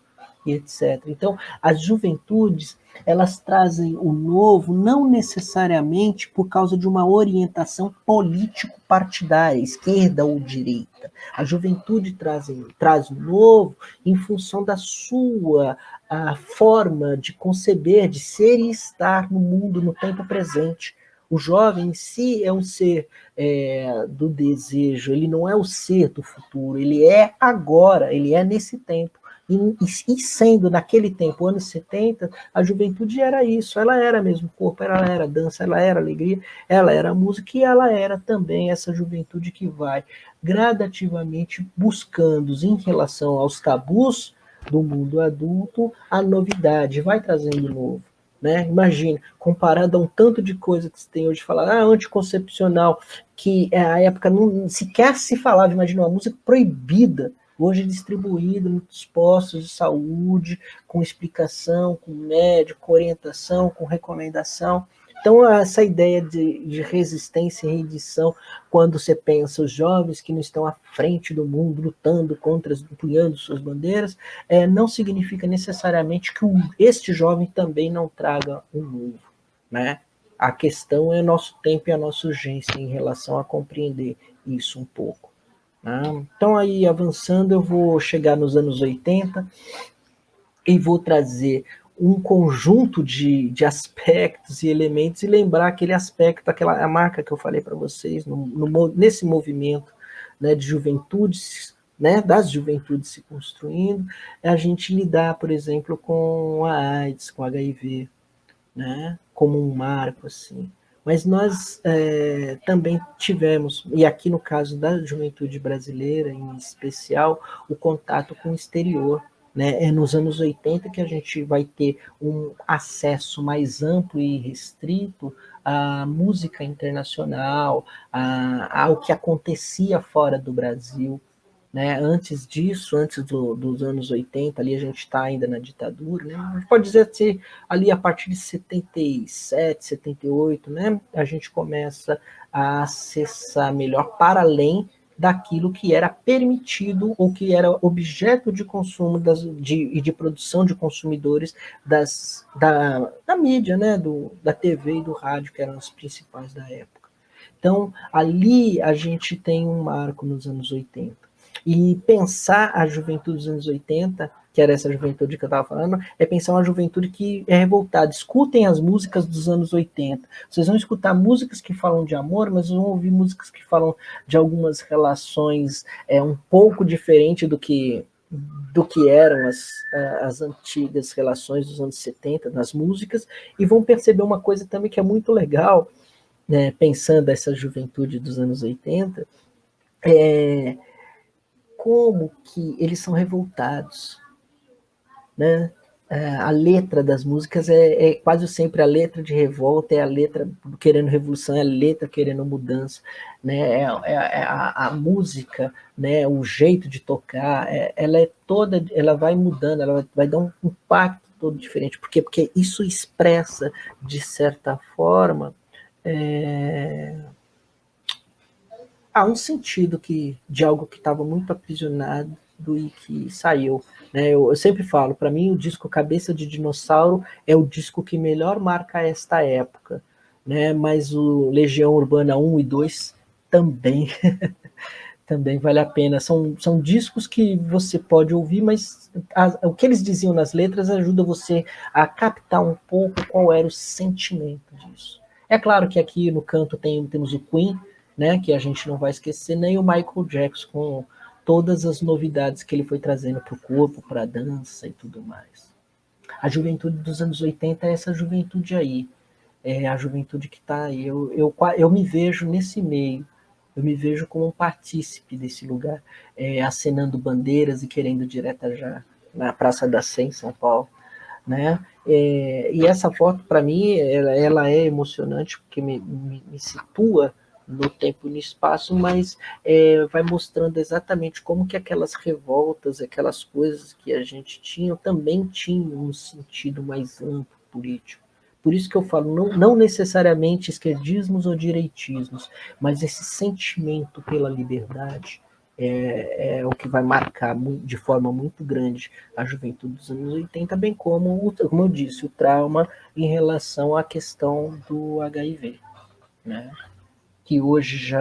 e etc. Então, as juventudes, elas trazem o novo não necessariamente por causa de uma orientação político-partidária, esquerda ou direita. A juventude traz o novo em função da sua forma de conceber, de ser e estar no mundo, no tempo presente. O jovem em si é um ser do desejo, ele não é o ser do futuro, ele é agora, ele é nesse tempo. E sendo naquele tempo, anos 70, a juventude era isso, ela era mesmo corpo, ela era dança, ela era alegria, ela era música e ela era também essa juventude que vai gradativamente buscando, em relação aos tabus do mundo adulto, a novidade, vai trazendo novo. Né? Imagine, comparado a um tanto de coisa que se tem hoje, falar anticoncepcional, que à época não sequer se falava, imagina uma música proibida, hoje distribuído em muitos postos de saúde, com explicação, com médico, com orientação, com recomendação. Então, essa ideia de resistência e rendição, quando você pensa os jovens que não estão à frente do mundo, lutando contra, empunhando suas bandeiras, não significa necessariamente que este jovem também não traga um novo, né? A questão é nosso tempo e a nossa urgência em relação a compreender isso um pouco. Então, aí, avançando, eu vou chegar nos anos 80 e vou trazer um conjunto de aspectos e elementos e lembrar aquele aspecto, a marca que eu falei para vocês, nesse movimento, né, de juventudes, né, das juventudes se construindo, é a gente lidar, por exemplo, com a AIDS, com o HIV, né, como um marco, assim. Mas nós também tivemos, e aqui no caso da juventude brasileira em especial, o contato com o exterior. Né? É nos anos 80 que a gente vai ter um acesso mais amplo e restrito à música internacional, ao que acontecia fora do Brasil. Né? Antes disso, antes dos anos 80, ali a gente está ainda na ditadura, né? A gente pode dizer que ali a partir de 77, 78, né? A gente começa a acessar melhor para além daquilo que era permitido ou que era objeto de consumo e de produção de consumidores da mídia, né, da TV e do rádio, que eram os principais da época. Então, ali a gente tem um marco nos anos 80. E pensar a juventude dos anos 80, que era essa juventude que eu estava falando, é pensar uma juventude que é revoltada. Escutem as músicas dos anos 80. Vocês vão escutar músicas que falam de amor, mas vão ouvir músicas que falam de algumas relações um pouco diferente do que eram as antigas relações dos anos 70 nas músicas, e vão perceber uma coisa também que é muito legal, né, pensando essa juventude dos anos 80, como que eles são revoltados, né? A letra das músicas é quase sempre a letra de revolta, é a letra querendo revolução, é a letra querendo mudança, né? A música, né? O jeito de tocar, ela vai mudando, ela vai dar um impacto todo diferente. Por quê? Porque isso expressa, de certa forma, um sentido de algo que estava muito aprisionado e que saiu. Né? Eu sempre falo, para mim o disco Cabeça de Dinossauro é o disco que melhor marca esta época, né? Mas o Legião Urbana 1 e 2 também, também vale a pena. São discos que você pode ouvir, mas o que eles diziam nas letras ajuda você a captar um pouco qual era o sentimento disso. É claro que aqui no canto temos o Queen, né, que a gente não vai esquecer, nem o Michael Jackson, com todas as novidades que ele foi trazendo para o corpo, para a dança e tudo mais. A juventude dos anos 80 é essa juventude aí, é a juventude que está aí. Eu me vejo nesse meio, eu me vejo como um partícipe desse lugar, acenando bandeiras e querendo direta já na Praça da Sé, em São Paulo, né? E essa foto, para mim, ela é emocionante, porque me situa no tempo e no espaço, mas vai mostrando exatamente como que aquelas revoltas, aquelas coisas que a gente tinha, também tinham um sentido mais amplo político. Por isso que eu falo, não necessariamente esquerdismos ou direitismos, mas esse sentimento pela liberdade é o que vai marcar de forma muito grande a juventude dos anos 80, bem como eu disse, o trauma em relação à questão do HIV, né? Que hoje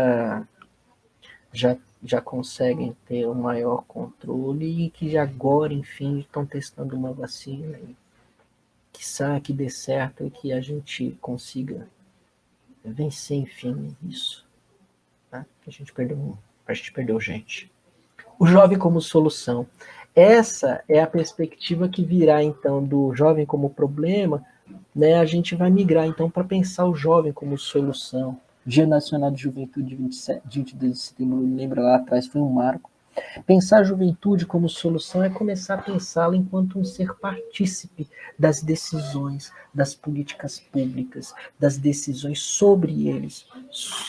já conseguem ter um maior controle e que agora, enfim, estão testando uma vacina e que dê certo e que a gente consiga vencer, enfim, isso. Tá? A gente perdeu gente. O jovem como solução. Essa é a perspectiva que virá, então, do jovem como problema, né? A gente vai migrar, então, para pensar o jovem como solução. Dia Nacional de Juventude, 22 de setembro, me lembra lá atrás, foi um marco. Pensar a juventude como solução é começar a pensá-la enquanto um ser partícipe das decisões, das políticas públicas, das decisões sobre eles,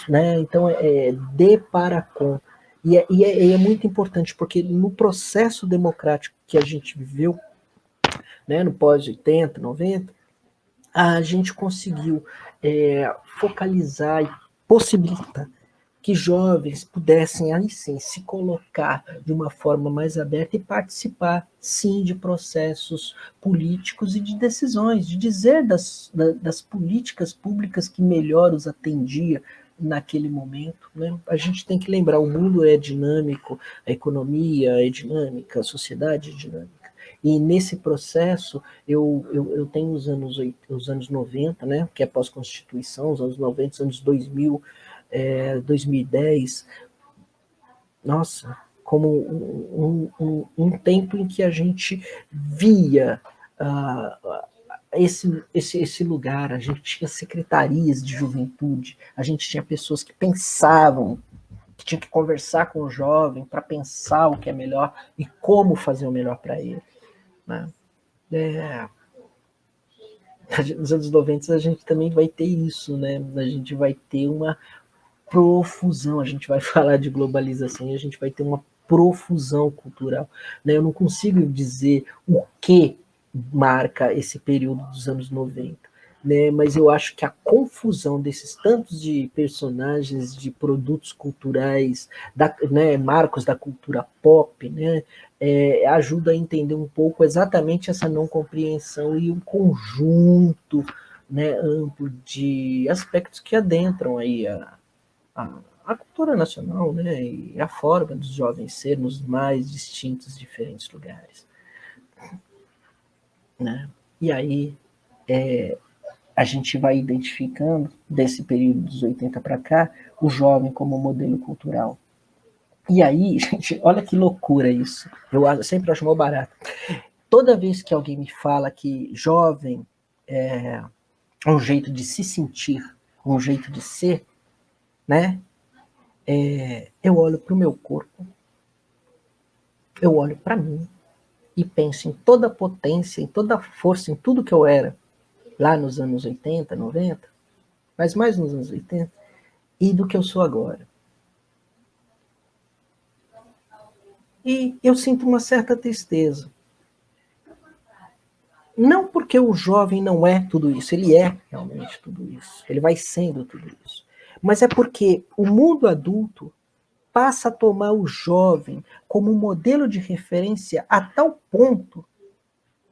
né? Então, de para com. E é muito importante, porque no processo democrático que a gente viveu, né, no pós-80, 90, a gente conseguiu focalizar e possibilitar que jovens pudessem, aí sim, se colocar de uma forma mais aberta e participar, sim, de processos políticos e de decisões, de dizer das políticas públicas que melhor os atendia naquele momento. Né? A gente tem que lembrar, o mundo é dinâmico, a economia é dinâmica, a sociedade é dinâmica. E nesse processo, eu tenho os anos 90, né, que é pós-Constituição, os anos 90, os anos 2000, 2010, nossa, como um tempo em que a gente via esse lugar, a gente tinha secretarias de juventude, a gente tinha pessoas que pensavam, que tinha que conversar com o jovem para pensar o que é melhor e como fazer o melhor para ele. Né? Nos anos 90 a gente também vai ter isso, né? A gente vai ter uma profusão, a gente vai falar de globalização e a gente vai ter uma profusão cultural. Né? Eu não consigo dizer o que marca esse período dos anos 90, né? Mas eu acho que a confusão desses tantos de personagens, de produtos culturais, né, marcos da cultura pop, né, ajuda a entender um pouco exatamente essa não compreensão e um conjunto, né, amplo de aspectos que adentram aí a cultura nacional, né, e a forma dos jovens ser nos mais distintos, diferentes lugares, né? E aí a gente vai identificando, desse período dos 80 para cá, o jovem como modelo cultural. E aí, gente, olha que loucura isso. Eu sempre acho mal barato. Toda vez que alguém me fala que jovem é um jeito de se sentir, um jeito de ser, né? Eu olho para o meu corpo, eu olho para mim e penso em toda a potência, em toda a força, em tudo que eu era lá nos anos 80, 90, mas mais nos anos 80, e do que eu sou agora. E eu sinto uma certa tristeza. Não porque o jovem não é tudo isso, ele é realmente tudo isso, ele vai sendo tudo isso. Mas é porque o mundo adulto passa a tomar o jovem como um modelo de referência a tal ponto,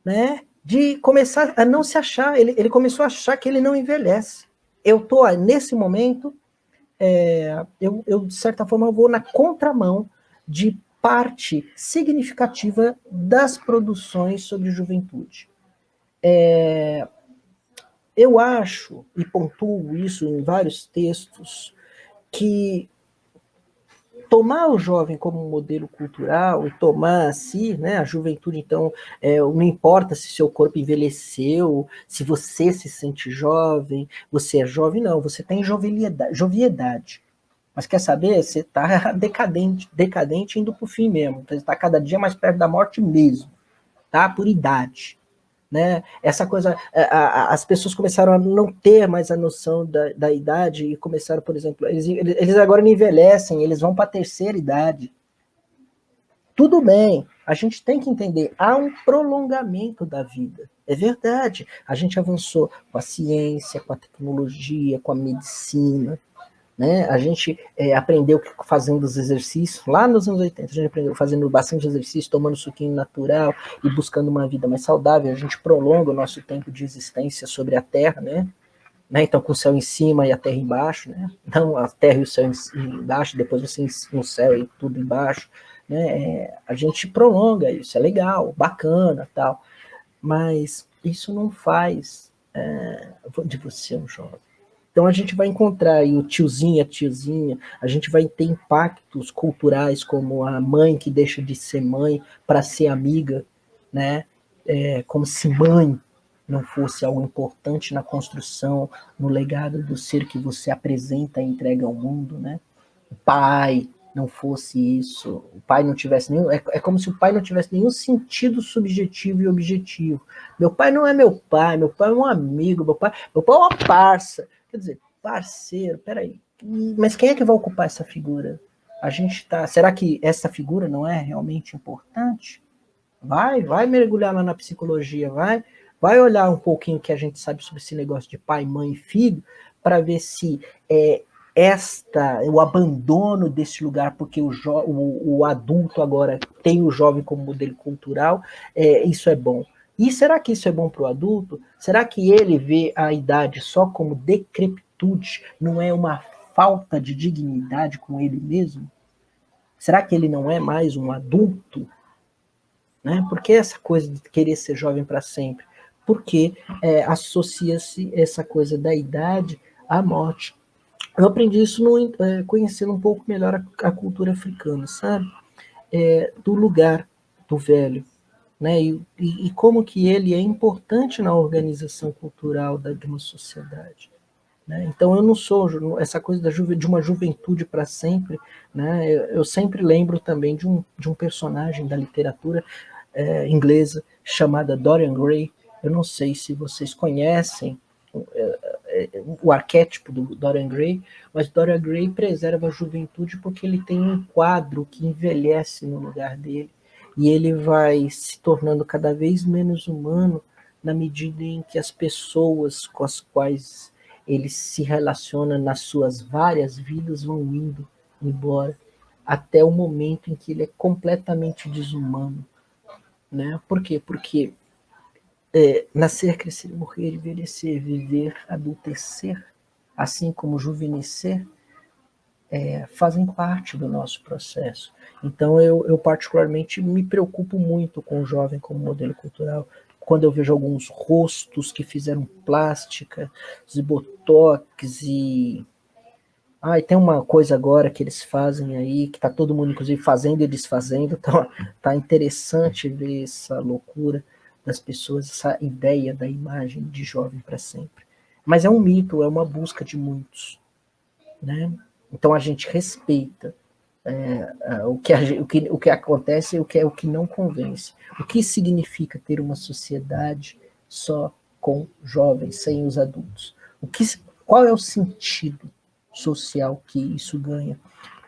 né, de começar a não se achar, ele começou a achar que ele não envelhece. Eu estou nesse momento, eu de certa forma vou na contramão de parte significativa das produções sobre juventude. Eu acho, e pontuo isso em vários textos, que tomar o jovem como um modelo cultural e tomar assim, né, a juventude, então, não importa se seu corpo envelheceu, se você se sente jovem, você é jovem, não, você tem joviedade. Mas quer saber? Você está decadente indo para o fim mesmo. Você está cada dia mais perto da morte mesmo, tá? Por idade. Né? Essa coisa, as pessoas começaram a não ter mais a noção da idade e começaram, por exemplo, eles agora não envelhecem, eles vão para a terceira idade. Tudo bem, a gente tem que entender, há um prolongamento da vida. É verdade, a gente avançou com a ciência, com a tecnologia, com a medicina, né? A gente aprendeu fazendo os exercícios, lá nos anos 80, a gente aprendeu fazendo bastante exercício, tomando suquinho natural e buscando uma vida mais saudável. A gente prolonga o nosso tempo de existência sobre a Terra, né? Então, com o céu em cima e a Terra embaixo, né? Não a Terra e o céu embaixo, depois você no céu e tudo embaixo, né? A gente prolonga isso, é legal, bacana, tal, mas isso não faz de você um jovem. Então a gente vai encontrar aí o tiozinho e a tiazinha, a gente vai ter impactos culturais como a mãe que deixa de ser mãe para ser amiga, né? Como se mãe não fosse algo importante na construção, no legado do ser que você apresenta e entrega ao mundo, né? O pai não fosse isso, o pai não tivesse nenhum, é como se o pai não tivesse nenhum sentido subjetivo e objetivo. Meu pai não é meu pai é um amigo, meu pai é uma parça. Quer dizer, parceiro, peraí, mas quem é que vai ocupar essa figura? Será que essa figura não é realmente importante? Vai mergulhar lá na psicologia, vai olhar um pouquinho o que a gente sabe sobre esse negócio de pai, mãe e filho, para ver se o abandono desse lugar, porque o adulto agora tem o jovem como modelo cultural, isso é bom. E será que isso é bom para o adulto? Será que ele vê a idade só como decrepitude, não é uma falta de dignidade com ele mesmo? Será que ele não é mais um adulto? Né? Por que essa coisa de querer ser jovem para sempre? Porque associa-se essa coisa da idade à morte. Eu aprendi isso conhecendo um pouco melhor a cultura africana, sabe? Do lugar do velho. Né, e como que ele é importante na organização cultural de uma sociedade. Né? Então eu não sou essa coisa de uma juventude para sempre. Né? Eu sempre lembro também de um personagem da literatura inglesa chamada Dorian Gray. Eu não sei se vocês conhecem o arquétipo do Dorian Gray, mas Dorian Gray preserva a juventude porque ele tem um quadro que envelhece no lugar dele. E ele vai se tornando cada vez menos humano, na medida em que as pessoas com as quais ele se relaciona nas suas várias vidas vão indo embora, até o momento em que ele é completamente desumano, né? Por quê? Porque nascer, crescer, morrer, envelhecer, viver, adultecer, assim como juvenescer, fazem parte do nosso processo. Então eu particularmente me preocupo muito com o jovem como modelo cultural. Quando eu vejo alguns rostos que fizeram plástica, botox e... tem uma coisa agora que eles fazem aí, que tá todo mundo, inclusive, fazendo e desfazendo. Tá interessante ver essa loucura das pessoas, essa ideia da imagem de jovem para sempre. Mas é um mito, é uma busca de muitos, né? Então a gente respeita o que acontece e o que não convence. O que significa ter uma sociedade só com jovens, sem os adultos? Qual é o sentido social que isso ganha?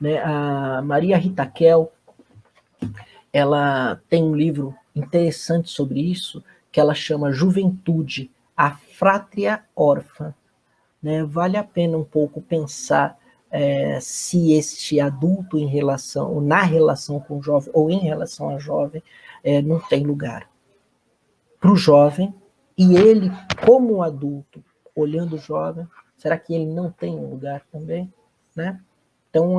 Né? A Maria Rita Kell, ela tem um livro interessante sobre isso, que ela chama Juventude, a Frátria Órfã. Né? Vale a pena um pouco pensar se este adulto na relação com o jovem, ou em relação ao jovem, não tem lugar. Para o jovem, e ele, como adulto, olhando o jovem, será que ele não tem um lugar também? Né? Então,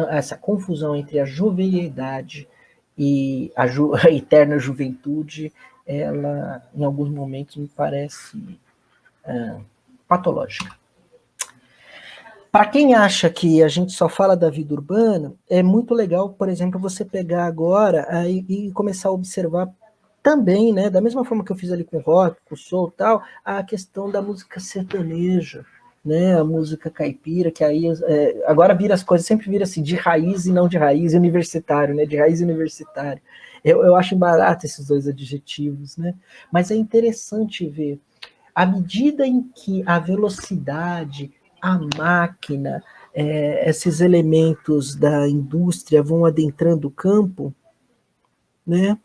essa confusão entre a jovialidade e a eterna juventude, ela, em alguns momentos, me parece patológica. Para quem acha que a gente só fala da vida urbana, é muito legal, por exemplo, você pegar agora e começar a observar também, né, da mesma forma que eu fiz ali com o rock, com o soul e tal, a questão da música sertaneja, né, a música caipira, que aí agora as coisas sempre viram assim, de raiz e não de raiz, universitário, né, de raiz universitário. Eu acho barato esses dois adjetivos, né, mas é interessante ver, à medida em que a velocidade, a máquina, esses elementos da indústria vão adentrando o campo, né,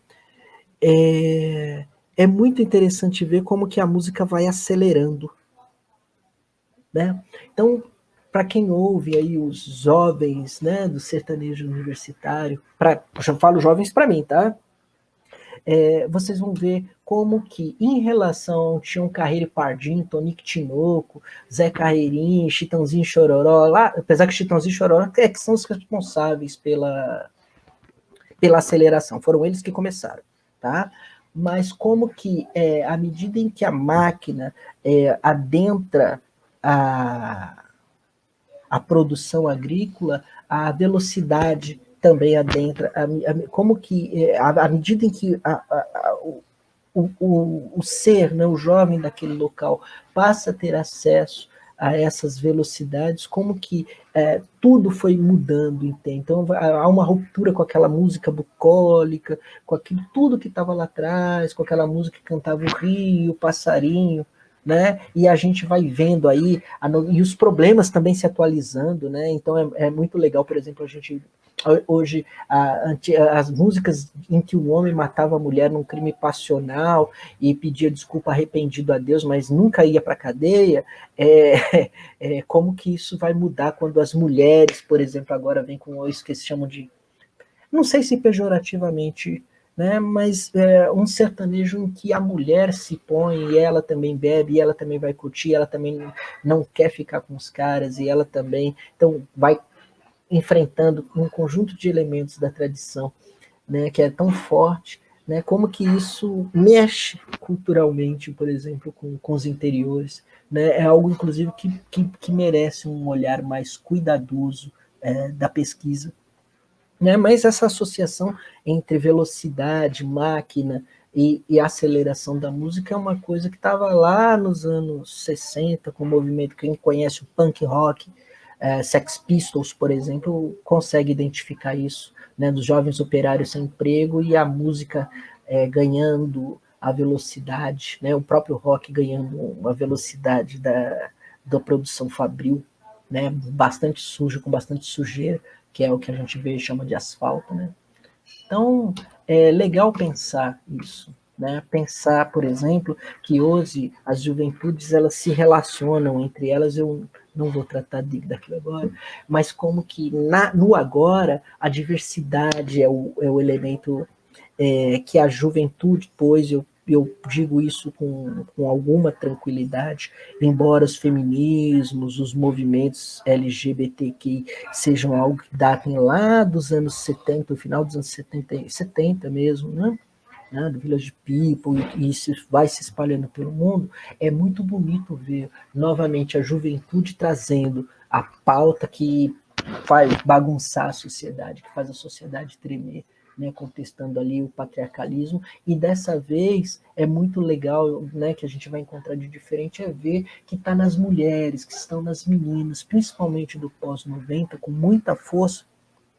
é muito interessante ver como que a música vai acelerando, né? Então, para quem ouve aí os jovens, né, do sertanejo universitário, eu falo jovens para mim, tá? Vocês vão ver como que, em relação ao Tião Carreiro e Pardinho, Tonico Tinoco, Zé Carreirinho, Chitãozinho e Chororó, lá, apesar que Chitãozinho e Chororó que são os responsáveis pela aceleração, foram eles que começaram, tá? Mas como que, à medida em que a máquina adentra a produção agrícola, a velocidade também adentra, como que, à medida em que o ser, né, o jovem daquele local, passa a ter acesso a essas velocidades, como que tudo foi mudando, entende? Então há uma ruptura com aquela música bucólica, com aquilo tudo que estava lá atrás, com aquela música que cantava o rio, o passarinho, né? E a gente vai vendo aí, e os problemas também se atualizando, né? Então é muito legal, por exemplo, a gente hoje as músicas em que o homem matava a mulher num crime passional e pedia desculpa arrependido a Deus, mas nunca ia para a cadeia, como que isso vai mudar quando as mulheres, por exemplo, agora vêm com isso que se chamam de, não sei se pejorativamente, né, mas um sertanejo em que a mulher se põe e ela também bebe, e ela também vai curtir, ela também não quer ficar com os caras, e ela também, então vai enfrentando um conjunto de elementos da tradição, né, que é tão forte, né, como que isso mexe culturalmente, por exemplo, com os interiores, né, é algo, inclusive, que merece um olhar mais cuidadoso da pesquisa, né, mas essa associação entre velocidade, máquina e aceleração da música é uma coisa que estava lá nos anos 60, com o movimento, quem conhece o punk rock, Sex Pistols, por exemplo, consegue identificar isso, né, dos jovens operários sem emprego e a música ganhando a velocidade, né, o próprio rock ganhando uma velocidade da produção fabril, né, bastante sujo, com bastante sujeira, que é o que a gente vê e chama de asfalto, né? Então, é legal pensar isso, né? Pensar, por exemplo, que hoje as juventudes elas se relacionam entre elas, eu não vou tratar daquilo agora, mas como que no agora a diversidade é o elemento que a juventude, pois eu digo isso com alguma tranquilidade, embora os feminismos, os movimentos LGBTQ sejam algo que datem lá dos anos 70, o final dos anos 70 mesmo, né? Do Village People, e isso vai se espalhando pelo mundo, é muito bonito ver novamente a juventude trazendo a pauta que faz bagunçar a sociedade, que faz a sociedade tremer, né, contestando ali o patriarcalismo, e dessa vez é muito legal, né, que a gente vai encontrar de diferente, é ver que está nas mulheres, que estão nas meninas, principalmente do pós-90, com muita força,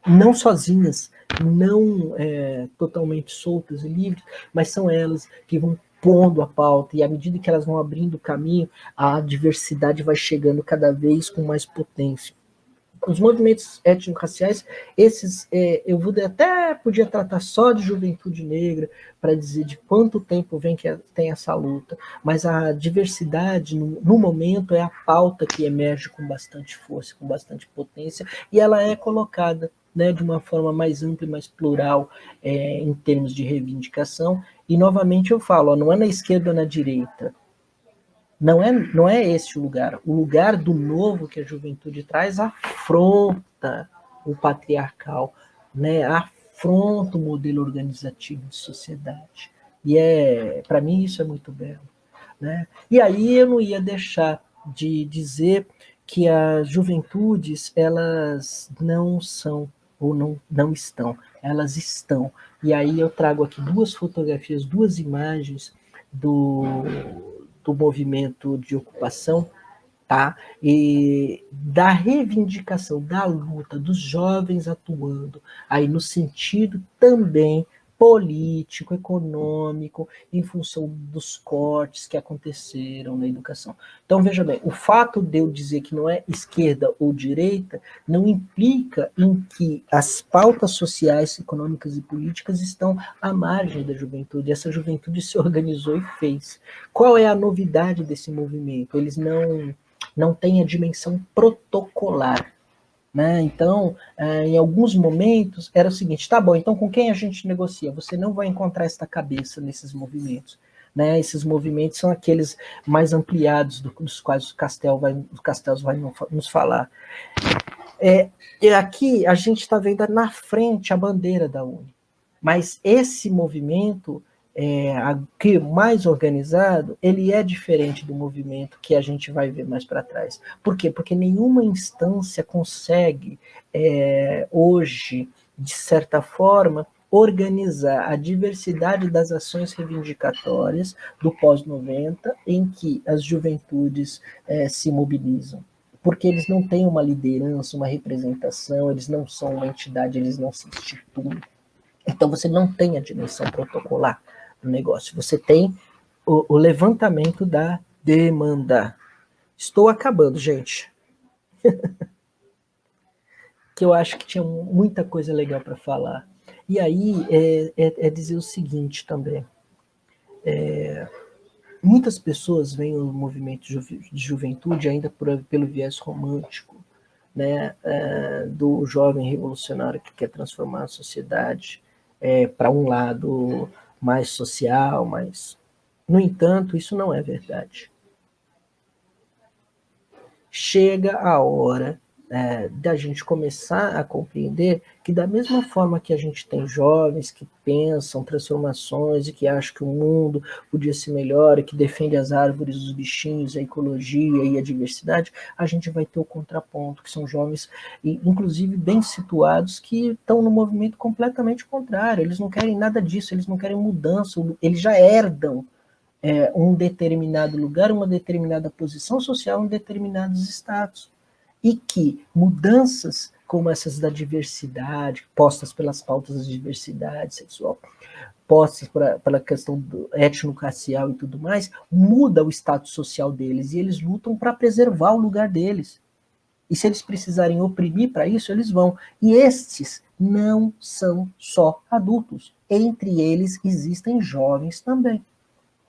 não sozinhas, não totalmente soltas e livres, mas são elas que vão pondo a pauta, e à medida que elas vão abrindo o caminho, a diversidade vai chegando cada vez com mais potência. Os movimentos étnico-raciais, esses, eu podia tratar só de juventude negra, para dizer de quanto tempo vem que tem essa luta, mas a diversidade, no momento, é a pauta que emerge com bastante força, com bastante potência, e ela é colocada, né, de uma forma mais ampla e mais plural em termos de reivindicação, e novamente eu falo, não é na esquerda ou na direita, não é esse o lugar. O lugar do novo que a juventude traz afronta o patriarcal, né? Afronta o modelo organizativo de sociedade. E para mim isso é muito belo, né? E aí eu não ia deixar de dizer que as juventudes, elas não são ou não estão, elas estão. E aí eu trago aqui duas fotografias, duas imagens do movimento de ocupação, tá? E da reivindicação, da luta dos jovens atuando aí no sentido também político, econômico, em função dos cortes que aconteceram na educação. Então, veja bem, o fato de eu dizer que não é esquerda ou direita não implica em que as pautas sociais, econômicas e políticas estão à margem da juventude. Essa juventude se organizou e fez. Qual é a novidade desse movimento? Eles não têm a dimensão protocolar. Né? Então, em alguns momentos, era o seguinte, tá bom, então com quem a gente negocia? Você não vai encontrar esta cabeça nesses movimentos. Né? Esses movimentos são aqueles mais ampliados, dos quais o Castells vai nos falar. E aqui a gente está vendo na frente a bandeira da UNE, mas esse movimento que mais organizado, ele é diferente do movimento que a gente vai ver mais para trás. Por quê? Porque nenhuma instância consegue, hoje, de certa forma, organizar a diversidade das ações reivindicatórias do pós-90 em que as juventudes se mobilizam. Porque eles não têm uma liderança, uma representação, eles não são uma entidade, eles não se instituem. Então você não tem a dimensão protocolar do negócio, você tem o levantamento da demanda. Estou acabando, gente. Que eu acho que tinha muita coisa legal para falar. E aí dizer o seguinte também. Muitas pessoas veem o movimento de juventude ainda pelo viés romântico, né, do jovem revolucionário que quer transformar a sociedade para um lado mais social, mas, no entanto, isso não é verdade. Chega a hora da gente começar a compreender que da mesma forma que a gente tem jovens que pensam transformações e que acham que o mundo podia ser melhor e que defende as árvores, os bichinhos, a ecologia e a diversidade, a gente vai ter o contraponto, que são jovens, inclusive bem situados, que estão no movimento completamente contrário. Eles não querem nada disso, eles não querem mudança, eles já herdam um determinado lugar, uma determinada posição social em determinados status. E que mudanças como essas da diversidade, postas pelas pautas da diversidade sexual, postas pela questão do étnico-racial e tudo mais, muda o status social deles, e eles lutam para preservar o lugar deles. E se eles precisarem oprimir para isso, eles vão. E estes não são só adultos. entre eles existem jovens também.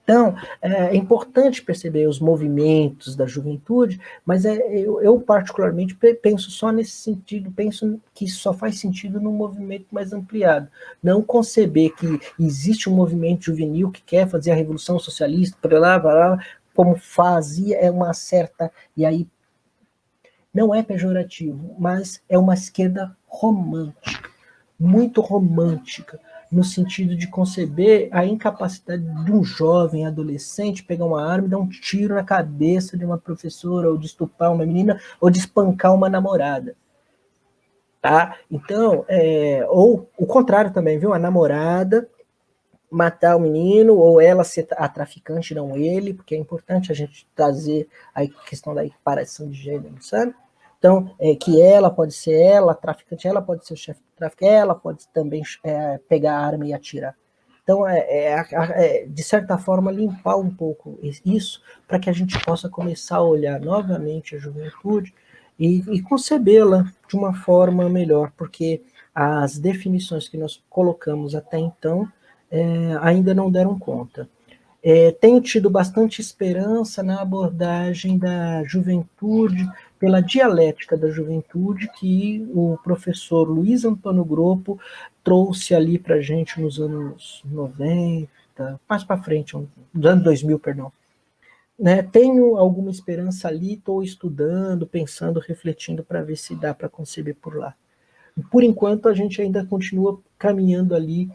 Então, é importante perceber os movimentos da juventude, mas eu particularmente penso só nesse sentido, penso que isso só faz sentido num movimento mais ampliado. Não conceber que existe um movimento juvenil que quer fazer a revolução socialista, para lá, como fazia, é uma certa, e aí não é pejorativo, mas é uma esquerda romântica, muito romântica, no sentido de conceber a incapacidade de um jovem adolescente pegar uma arma e dar um tiro na cabeça de uma professora, ou de estuprar uma menina, ou de espancar uma namorada. Tá? Então, ou o contrário também, viu? A namorada matar o menino, ou ela ser a traficante, não ele, porque é importante a gente trazer a questão da equiparação de gênero, sabe? Então, que ela pode ser ela, a traficante, ela pode ser o chefe do tráfico, ela pode também pegar a arma e atirar. Então, de certa forma, limpar um pouco isso, para que a gente possa começar a olhar novamente a juventude e concebê-la de uma forma melhor, porque as definições que nós colocamos até então ainda não deram conta. Tenho tido bastante esperança na abordagem da juventude, pela dialética da juventude, que o professor Luiz Antônio Groppo trouxe ali para a gente nos anos 90, mais para frente, nos anos 2000, perdão. Né? Tenho alguma esperança ali, estou estudando, pensando, refletindo para ver se dá para conceber por lá. Por enquanto, a gente ainda continua caminhando ali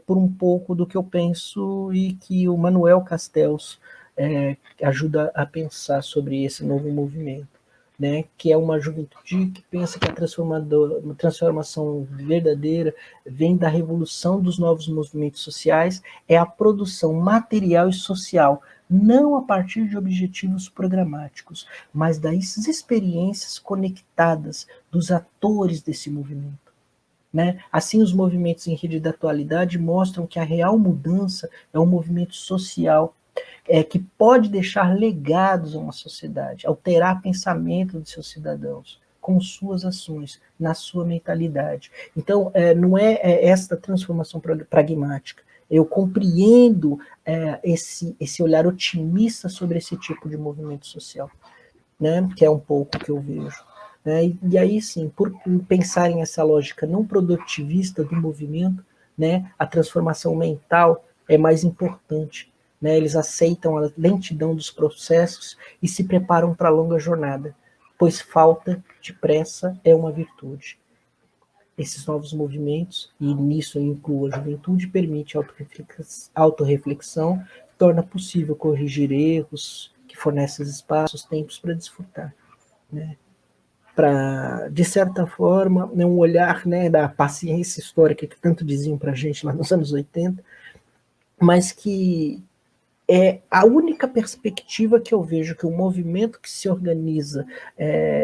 por um pouco do que eu penso e que o Manuel Castells ajuda a pensar sobre esse novo movimento, né? Que é uma juventude que pensa que a transformação verdadeira vem da revolução dos novos movimentos sociais, é a produção material e social, não a partir de objetivos programáticos, mas das experiências conectadas dos atores desse movimento. Né? Assim, os movimentos em rede da atualidade mostram que a real mudança é um movimento social que pode deixar legados a uma sociedade, alterar pensamento de seus cidadãos com suas ações, na sua mentalidade. Então, não é esta transformação pragmática. Eu compreendo esse olhar otimista sobre esse tipo de movimento social, né? Que é um pouco o que eu vejo. E aí sim, por pensarem essa lógica não produtivista do movimento, né, a transformação mental é mais importante. Né, eles aceitam a lentidão dos processos e se preparam para a longa jornada, pois falta de pressa é uma virtude. Esses novos movimentos, e nisso eu incluo a juventude, permite autorreflexão, torna possível corrigir erros, que fornece espaços, tempos para desfrutar. Né? Para, de certa forma, um olhar, né, da paciência histórica que tanto diziam para a gente lá nos anos 80, mas que é a única perspectiva que eu vejo que o movimento que se organiza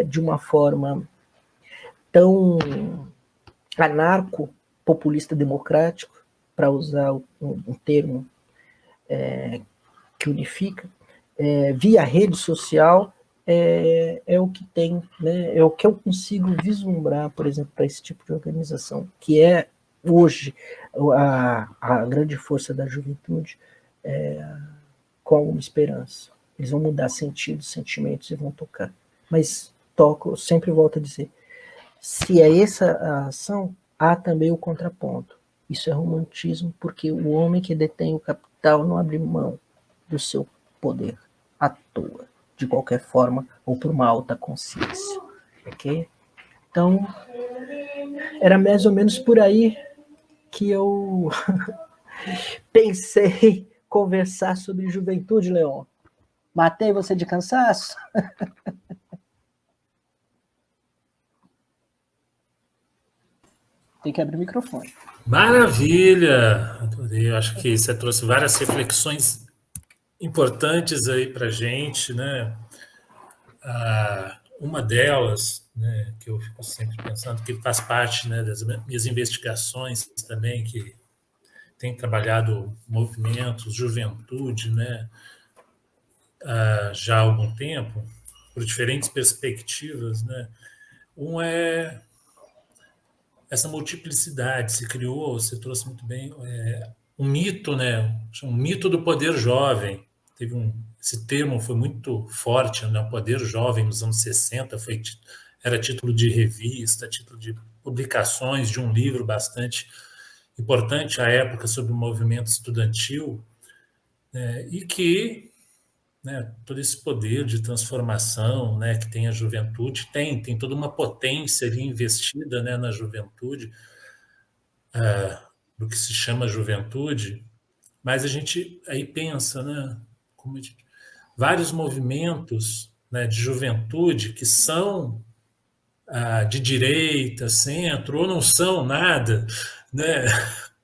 de uma forma tão anarco-populista democrático, para usar um termo que unifica, via rede social, é o que tem, né, é o que eu consigo vislumbrar, por exemplo, para esse tipo de organização, que é hoje a grande força da juventude, com alguma esperança. Eles vão mudar sentidos, sentimentos e vão tocar. Mas eu sempre volto a dizer, se é essa a ação, há também o contraponto. Isso é romantismo, porque o homem que detém o capital não abre mão do seu poder à toa, de qualquer forma, ou por uma alta consciência. Ok? Então, era mais ou menos por aí que eu pensei conversar sobre juventude, Leon. Matei você de cansaço? Tem que abrir o microfone. Maravilha! Adorei. Eu acho que você trouxe várias reflexões importantes aí para a gente, né? Uma delas, né, que eu fico sempre pensando, que faz parte, né, das minhas investigações também, que tem trabalhado movimentos, juventude, né, já há algum tempo, por diferentes perspectivas, né? Um é essa multiplicidade, se criou, você trouxe muito bem, um mito, né? Um mito do poder jovem. Esse termo foi muito forte, né? O poder jovem nos anos 60 era título de revista, título de publicações de um livro bastante importante à época sobre o movimento estudantil, né? E que, né, todo esse poder de transformação, né, que tem a juventude, tem toda uma potência ali investida, né, na juventude, do que se chama juventude, mas a gente aí pensa, né, vários movimentos, né, de juventude que são de direita, centro, ou não são nada, né,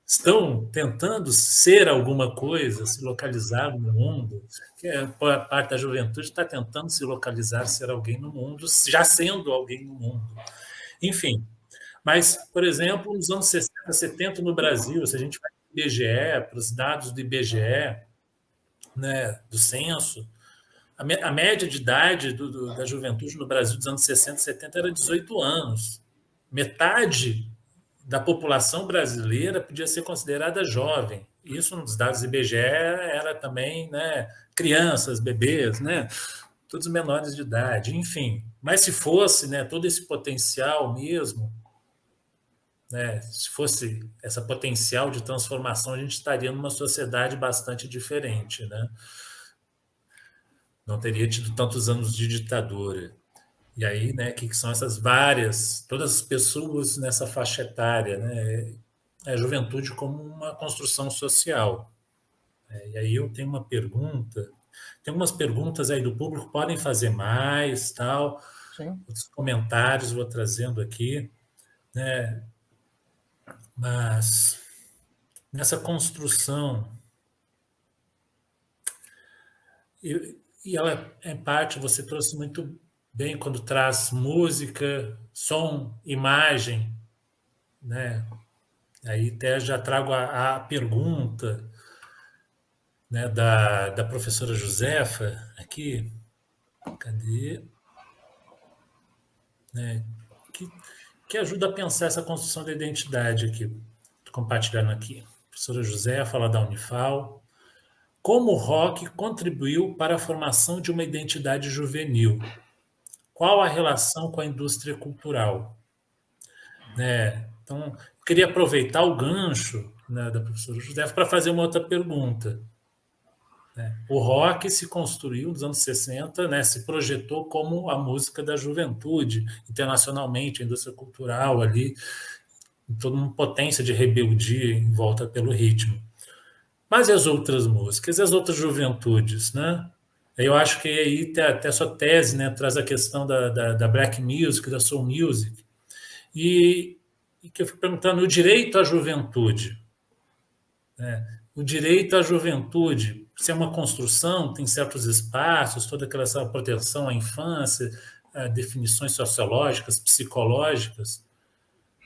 estão tentando ser alguma coisa, se localizar no mundo, que a parte da juventude está tentando se localizar, ser alguém no mundo, já sendo alguém no mundo. Enfim, mas, por exemplo, nos anos 60, 70 no Brasil, se a gente vai para o IBGE, para os dados do IBGE, né, do censo, a média de idade da juventude no Brasil dos anos 60 e 70 era 18 anos. Metade da população brasileira podia ser considerada jovem. Isso, nos dados do IBGE, era também, né, crianças, bebês, né, todos menores de idade, enfim. Mas se fosse, né, todo esse potencial mesmo, né, se fosse essa potencial de transformação, a gente estaria numa sociedade bastante diferente, né? Não teria tido tantos anos de ditadura. E aí, né, que são essas várias, todas as pessoas nessa faixa etária, né, a juventude como uma construção social. E aí eu tenho uma pergunta, tem umas perguntas aí do público, podem fazer mais, tal, Sim. outros comentários vou trazendo aqui, né, mas nessa construção, e ela, em parte, você trouxe muito bem quando traz música, som, imagem, né? Aí até já trago a pergunta, né, da professora Josefa aqui. Cadê? Né? Que ajuda a pensar essa construção da identidade aqui. Estou compartilhando aqui. A professora Josefa fala da Unifal. Como o rock contribuiu para a formação de uma identidade juvenil? Qual a relação com a indústria cultural? Né? Então, eu queria aproveitar o gancho, né, da professora Josefa para fazer uma outra pergunta. Né? O rock se construiu nos anos 60, né, se projetou como a música da juventude, internacionalmente, a indústria cultural ali, toda uma potência de rebeldia em volta pelo ritmo. Mas e as outras músicas, e as outras juventudes, né? Eu acho que aí tem até a sua tese, né, traz a questão da black music, da soul music, e que eu fico perguntando, o direito à juventude, né? O direito à juventude, se é uma construção, tem certos espaços, toda aquela proteção à infância, definições sociológicas, psicológicas,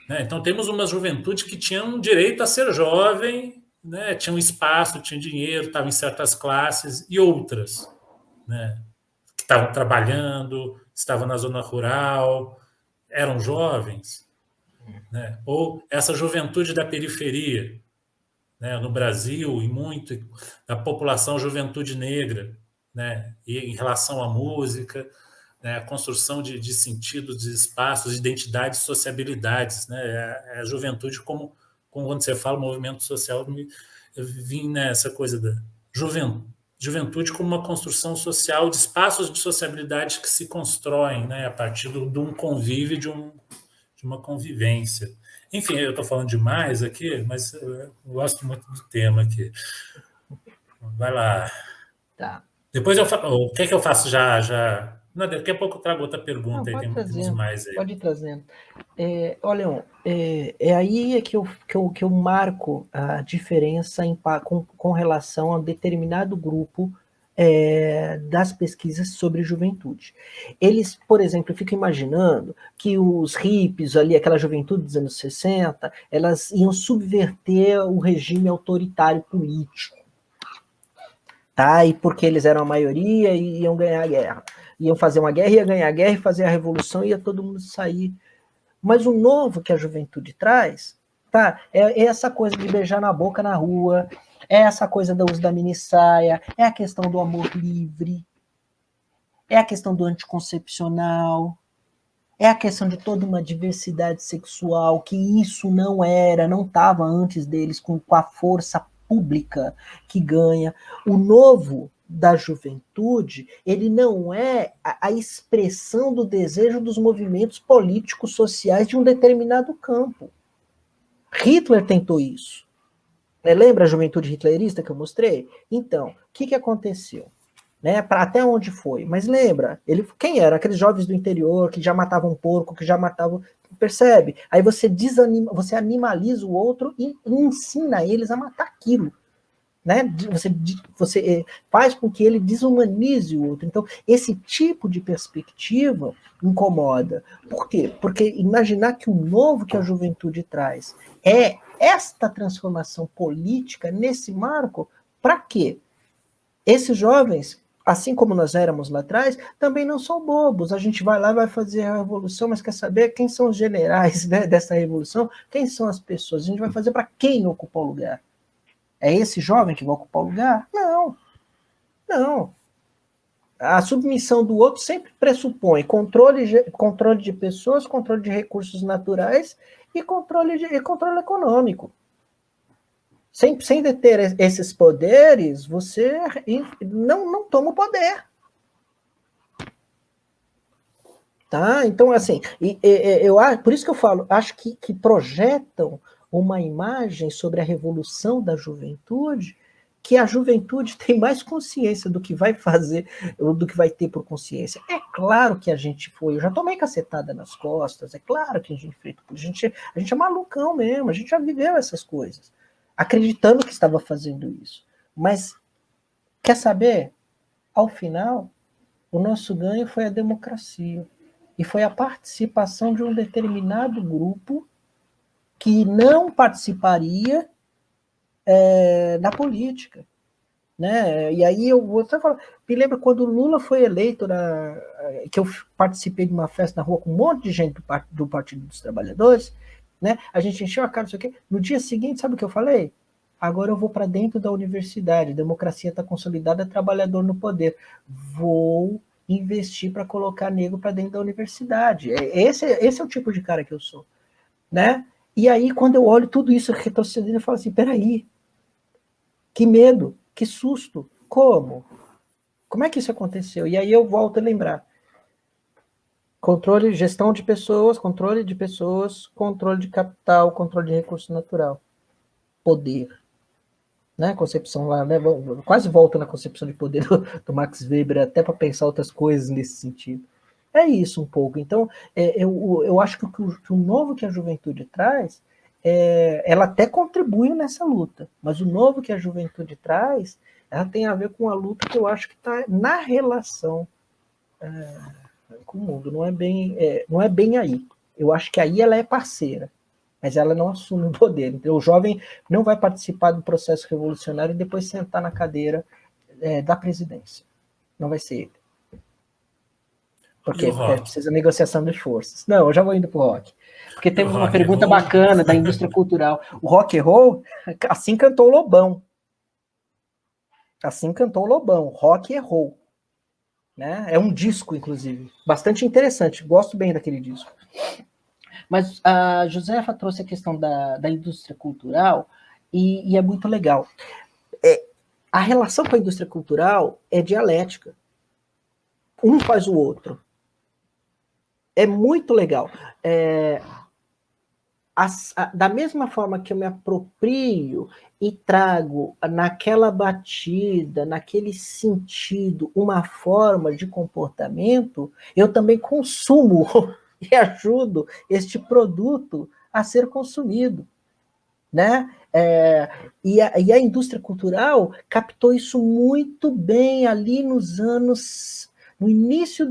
né? Então temos uma juventude que tinha um direito a ser jovem, né? Tinha um espaço, tinha dinheiro, estava em certas classes, e outras, né, que estavam trabalhando, estavam na zona rural, eram jovens, né? Ou essa juventude da periferia, né, no Brasil, e muito da população juventude negra, né, e em relação à música, né, a construção de sentidos, de espaços, de identidades, sociabilidades, né, a juventude como quando você fala movimento social, eu vim nessa coisa da juventude como uma construção social de espaços de sociabilidade que se constroem, né, a partir de um convívio, de uma convivência. Enfim, eu estou falando demais aqui, mas eu gosto muito do tema aqui. Vai lá. Tá. Depois o que é que eu faço já? Não, daqui a pouco eu trago outra pergunta. Não, aí, temos mais aí. Pode ir trazendo. Olha, aí que eu marco a diferença com relação a determinado grupo das pesquisas sobre juventude. Eles, por exemplo, eu fico imaginando que os hippies ali, aquela juventude dos anos 60, elas iam subverter o regime autoritário político. Tá? E porque eles eram a maioria e iam ganhar a guerra. Iam fazer uma guerra, ia ganhar a guerra e fazer a revolução, ia todo mundo sair Mas o novo que a juventude traz, tá? É essa coisa de beijar na boca na rua, é essa coisa do uso da minissaia, é a questão do amor livre, é a questão do anticoncepcional, é a questão de toda uma diversidade sexual, que isso não estava antes deles com a força pública que ganha. O novo da juventude, ele não é a expressão do desejo dos movimentos políticos sociais de um determinado campo. Hitler tentou isso. Lembra a juventude hitlerista que eu mostrei? Então, o que aconteceu? Para até onde foi? Mas lembra, quem era? Aqueles jovens do interior que já matavam um porco, que já matavam... Percebe? Aí você você animaliza o outro e ensina eles a matar aquilo. Você faz com que ele desumanize o outro. Então, esse tipo de perspectiva incomoda. Por quê? Porque imaginar que o novo que a juventude traz é esta transformação política nesse marco, para quê? Esses jovens, assim como nós éramos lá atrás, também não são bobos. A gente vai lá e vai fazer a revolução, mas quer saber quem são os generais, né, dessa revolução? Quem são as pessoas? A gente vai fazer para quem ocupar o lugar? É esse jovem que vai ocupar o lugar? Não. Não. A submissão do outro sempre pressupõe controle de pessoas, controle de recursos naturais e controle econômico. Sem deter esses poderes, você não toma o poder. Tá? Então, assim, por isso que eu falo, acho que projetam uma imagem sobre a revolução da juventude, que a juventude tem mais consciência do que vai fazer, do que vai ter por consciência. É claro que a gente foi, eu já tomei cacetada nas costas, é claro que a gente é malucão mesmo, a gente já viveu essas coisas, acreditando que estava fazendo isso. Mas, quer saber? Ao final, o nosso ganho foi a democracia, e foi a participação de um determinado grupo que não participaria da política. Né? E aí eu vou até falar, me lembro quando o Lula foi eleito, que eu participei de uma festa na rua com um monte de gente do Partido dos Trabalhadores, né? A gente encheu a cara, não sei o quê. No dia seguinte, sabe o que eu falei? Agora eu vou para dentro da universidade, a democracia está consolidada, trabalhador no poder. Vou investir para colocar negro para dentro da universidade. Esse é o tipo de cara que eu sou. Né? E aí, quando eu olho tudo isso retrocedendo, eu falo assim, peraí, que medo, que susto, como? Como é que isso aconteceu? E aí eu volto a lembrar. Controle, gestão de pessoas, controle de capital, controle de recurso natural. Poder. Né? Concepção lá, né? Quase volta na concepção de poder do Max Weber, até para pensar outras coisas nesse sentido. É isso um pouco. Então, eu acho que o novo que a juventude traz, ela até contribui nessa luta, mas o novo que a juventude traz, ela tem a ver com a luta que eu acho que está na relação com o mundo. Não é bem aí. Eu acho que aí ela é parceira, mas ela não assume o poder. Então, o jovem não vai participar do processo revolucionário e depois sentar na cadeira da presidência. Não vai ser ele. Porque precisa de negociação de forças. Não, eu já vou indo pro rock. Porque temos uma pergunta bacana da indústria cultural. O rock and roll, assim cantou o Lobão. Assim cantou o Lobão, rock and roll. Né? É um disco, inclusive. Bastante interessante. Gosto bem daquele disco. Mas a Josefa trouxe a questão da indústria cultural e é muito legal. A relação com a indústria cultural é dialética. Um faz o outro. É muito legal. Da mesma forma que eu me aproprio e trago naquela batida, naquele sentido, uma forma de comportamento, eu também consumo e ajudo este produto a ser consumido. Né? E a indústria cultural captou isso muito bem ali nos anos... No início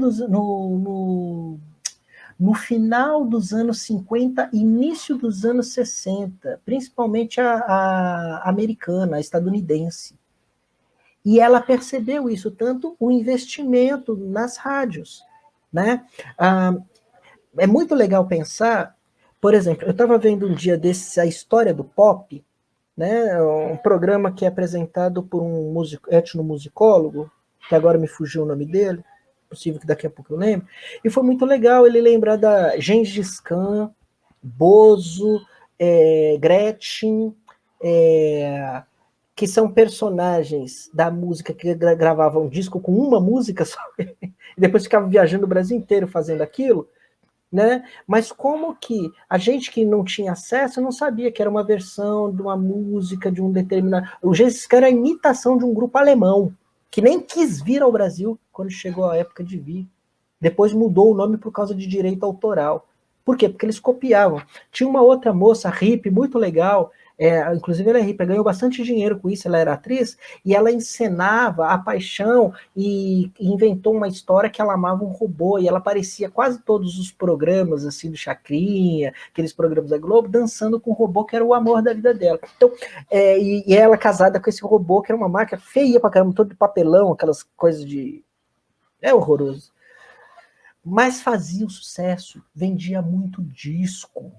no final dos anos 50, início dos anos 60, principalmente a americana, a estadunidense. E ela percebeu isso, tanto o investimento nas rádios. Né? É muito legal pensar Por exemplo, eu estava vendo um dia desses a história do pop, né? Um programa que é apresentado por um etnomusicólogo, que agora me fugiu o nome dele, possível que daqui a pouco eu lembre, e foi muito legal ele lembrar da Gengis Khan, Bozo, Gretchen, que são personagens da música que gravavam um disco com uma música só, e depois ficavam viajando o Brasil inteiro fazendo aquilo, né? Mas como que a gente que não tinha acesso não sabia que era uma versão de uma música de um determinado... O Gengis Khan era a imitação de um grupo alemão, que nem quis vir ao Brasil quando chegou a época de vir. Depois mudou o nome por causa de direito autoral. Por quê? Porque eles copiavam. Tinha uma outra moça, hippie, muito legal, inclusive ela é hippie, ganhou bastante dinheiro com isso, ela era atriz, e ela encenava a paixão e inventou uma história que ela amava um robô, e ela aparecia quase todos os programas, assim, do Chacrinha, aqueles programas da Globo, dançando com o robô, que era o amor da vida dela. Então, e ela casada com esse robô, que era uma máquina feia pra caramba, todo de papelão, aquelas coisas de... É horroroso. Mas fazia um sucesso, vendia muito disco.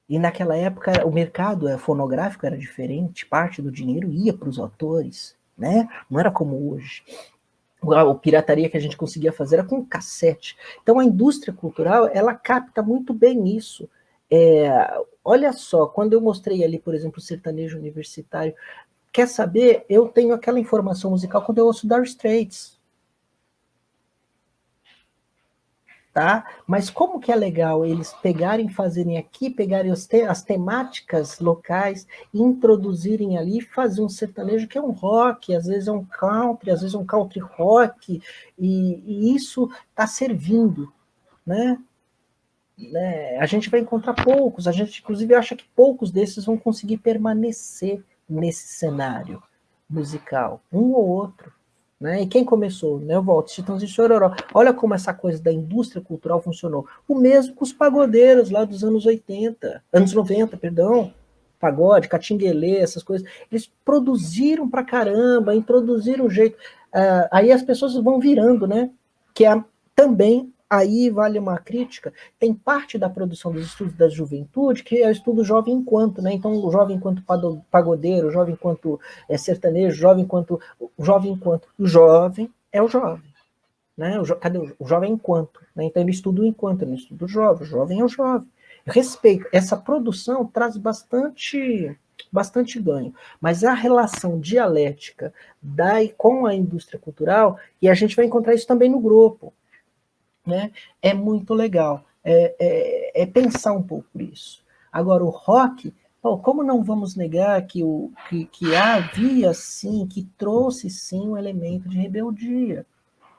E naquela época o mercado fonográfico era diferente, parte do dinheiro ia para os autores, né? Não era como hoje. A pirataria que a gente conseguia fazer era com cassete. Então a indústria cultural, ela capta muito bem isso. Olha só, quando eu mostrei ali, por exemplo, o sertanejo universitário, quer saber? Eu tenho aquela informação musical quando eu ouço Dire Straits. Tá? Mas como que é legal eles pegarem, fazerem aqui, pegarem as temáticas locais, introduzirem ali, fazer um sertanejo que é um rock, às vezes é um country, às vezes é um country rock, e isso está servindo, né? A gente vai encontrar poucos, a gente inclusive acha que poucos desses vão conseguir permanecer nesse cenário musical, um ou outro. Né? E quem começou? Né? Eu volto, Chitãozinho e Chororó. Olha como essa coisa da indústria cultural funcionou. O mesmo com os pagodeiros lá dos anos 80, anos 90, perdão, pagode, catinguelê, essas coisas. Eles produziram pra caramba, introduziram um jeito. Aí as pessoas vão virando, né? Que também, aí vale uma crítica, tem parte da produção dos estudos da juventude que é o estudo jovem enquanto, né? Então, o jovem enquanto pagodeiro, o jovem enquanto sertanejo, o jovem enquanto... O jovem é o jovem. Né? Cadê o jovem enquanto? Né? Então, ele estuda o enquanto, ele estuda o jovem é o jovem. Eu respeito. Essa produção traz bastante ganho, mas a relação dialética com a indústria cultural, e a gente vai encontrar isso também no grupo, né? É muito legal. É pensar um pouco isso. Agora, o rock, como não vamos negar que havia, sim, que trouxe, sim, um elemento de rebeldia,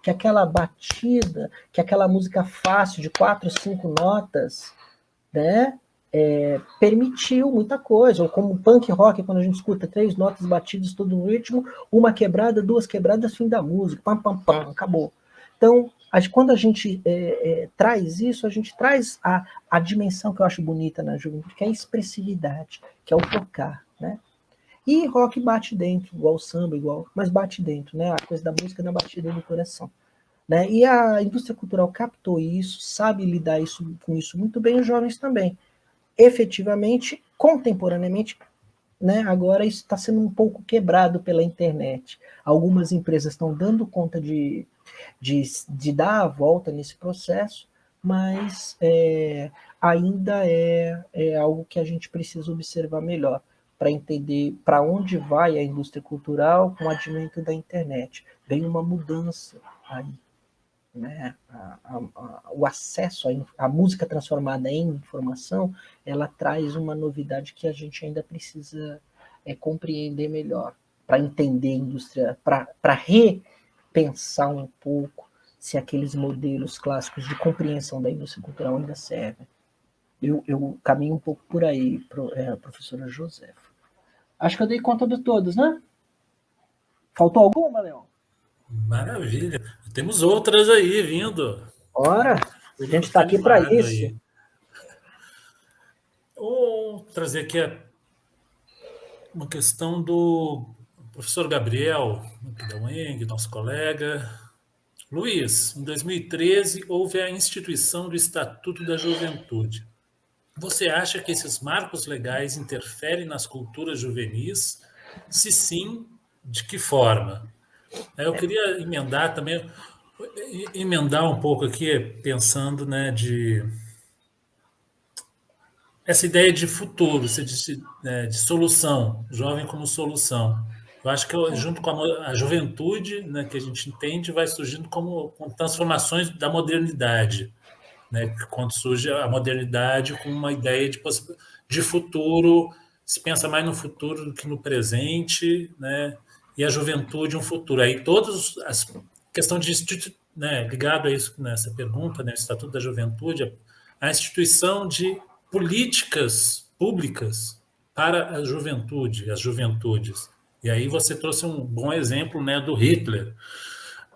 que aquela batida, que aquela música fácil de 4, 5 notas, né, permitiu muita coisa, ou como punk rock, quando a gente escuta 3 notas batidas, todo no ritmo, uma quebrada, 2 quebradas, fim da música, pam, pam, pam, acabou. Então, quando a gente traz isso, a gente traz a dimensão que eu acho bonita na juventude, que é a expressividade, que é o tocar, né? E rock bate dentro, igual samba, mas bate dentro, né? A coisa da música na batida do coração. Né? E a indústria cultural captou isso, sabe lidar com isso muito bem, os jovens também. Efetivamente, contemporaneamente, né, agora isso está sendo um pouco quebrado pela internet. Algumas empresas estão dando conta de dar a volta nesse processo, mas ainda é algo que a gente precisa observar melhor para entender para onde vai a indústria cultural com o advento da internet. Vem uma mudança aí. Né? O acesso à música transformada em informação, ela traz uma novidade que a gente ainda precisa compreender melhor, para entender a indústria, para repensar um pouco se aqueles modelos clássicos de compreensão da indústria cultural ainda servem. Eu caminho um pouco por aí, professora Josefa. Acho que eu dei conta de todos, né? Faltou alguma, Leão? Maravilha. Temos outras aí vindo. Ora, a gente está aqui para isso. Aí. Vou trazer aqui uma questão do professor Gabriel, da UENG, nosso colega. Luiz, em 2013 houve a instituição do Estatuto da Juventude. Você acha que esses marcos legais interferem nas culturas juvenis? Se sim, de que forma? Eu queria emendar um pouco aqui, pensando, né, essa ideia de futuro, de solução, jovem como solução. Eu acho que junto com a juventude, né, que a gente entende, vai surgindo como transformações da modernidade, né, quando surge a modernidade com uma ideia de futuro, se pensa mais no futuro do que no presente, né, e a juventude um futuro. Aí todas as questão né, ligado a isso, nessa pergunta, né, o Estatuto da Juventude, a instituição de políticas públicas para a juventude, as juventudes. E aí você trouxe um bom exemplo, né, do Hitler,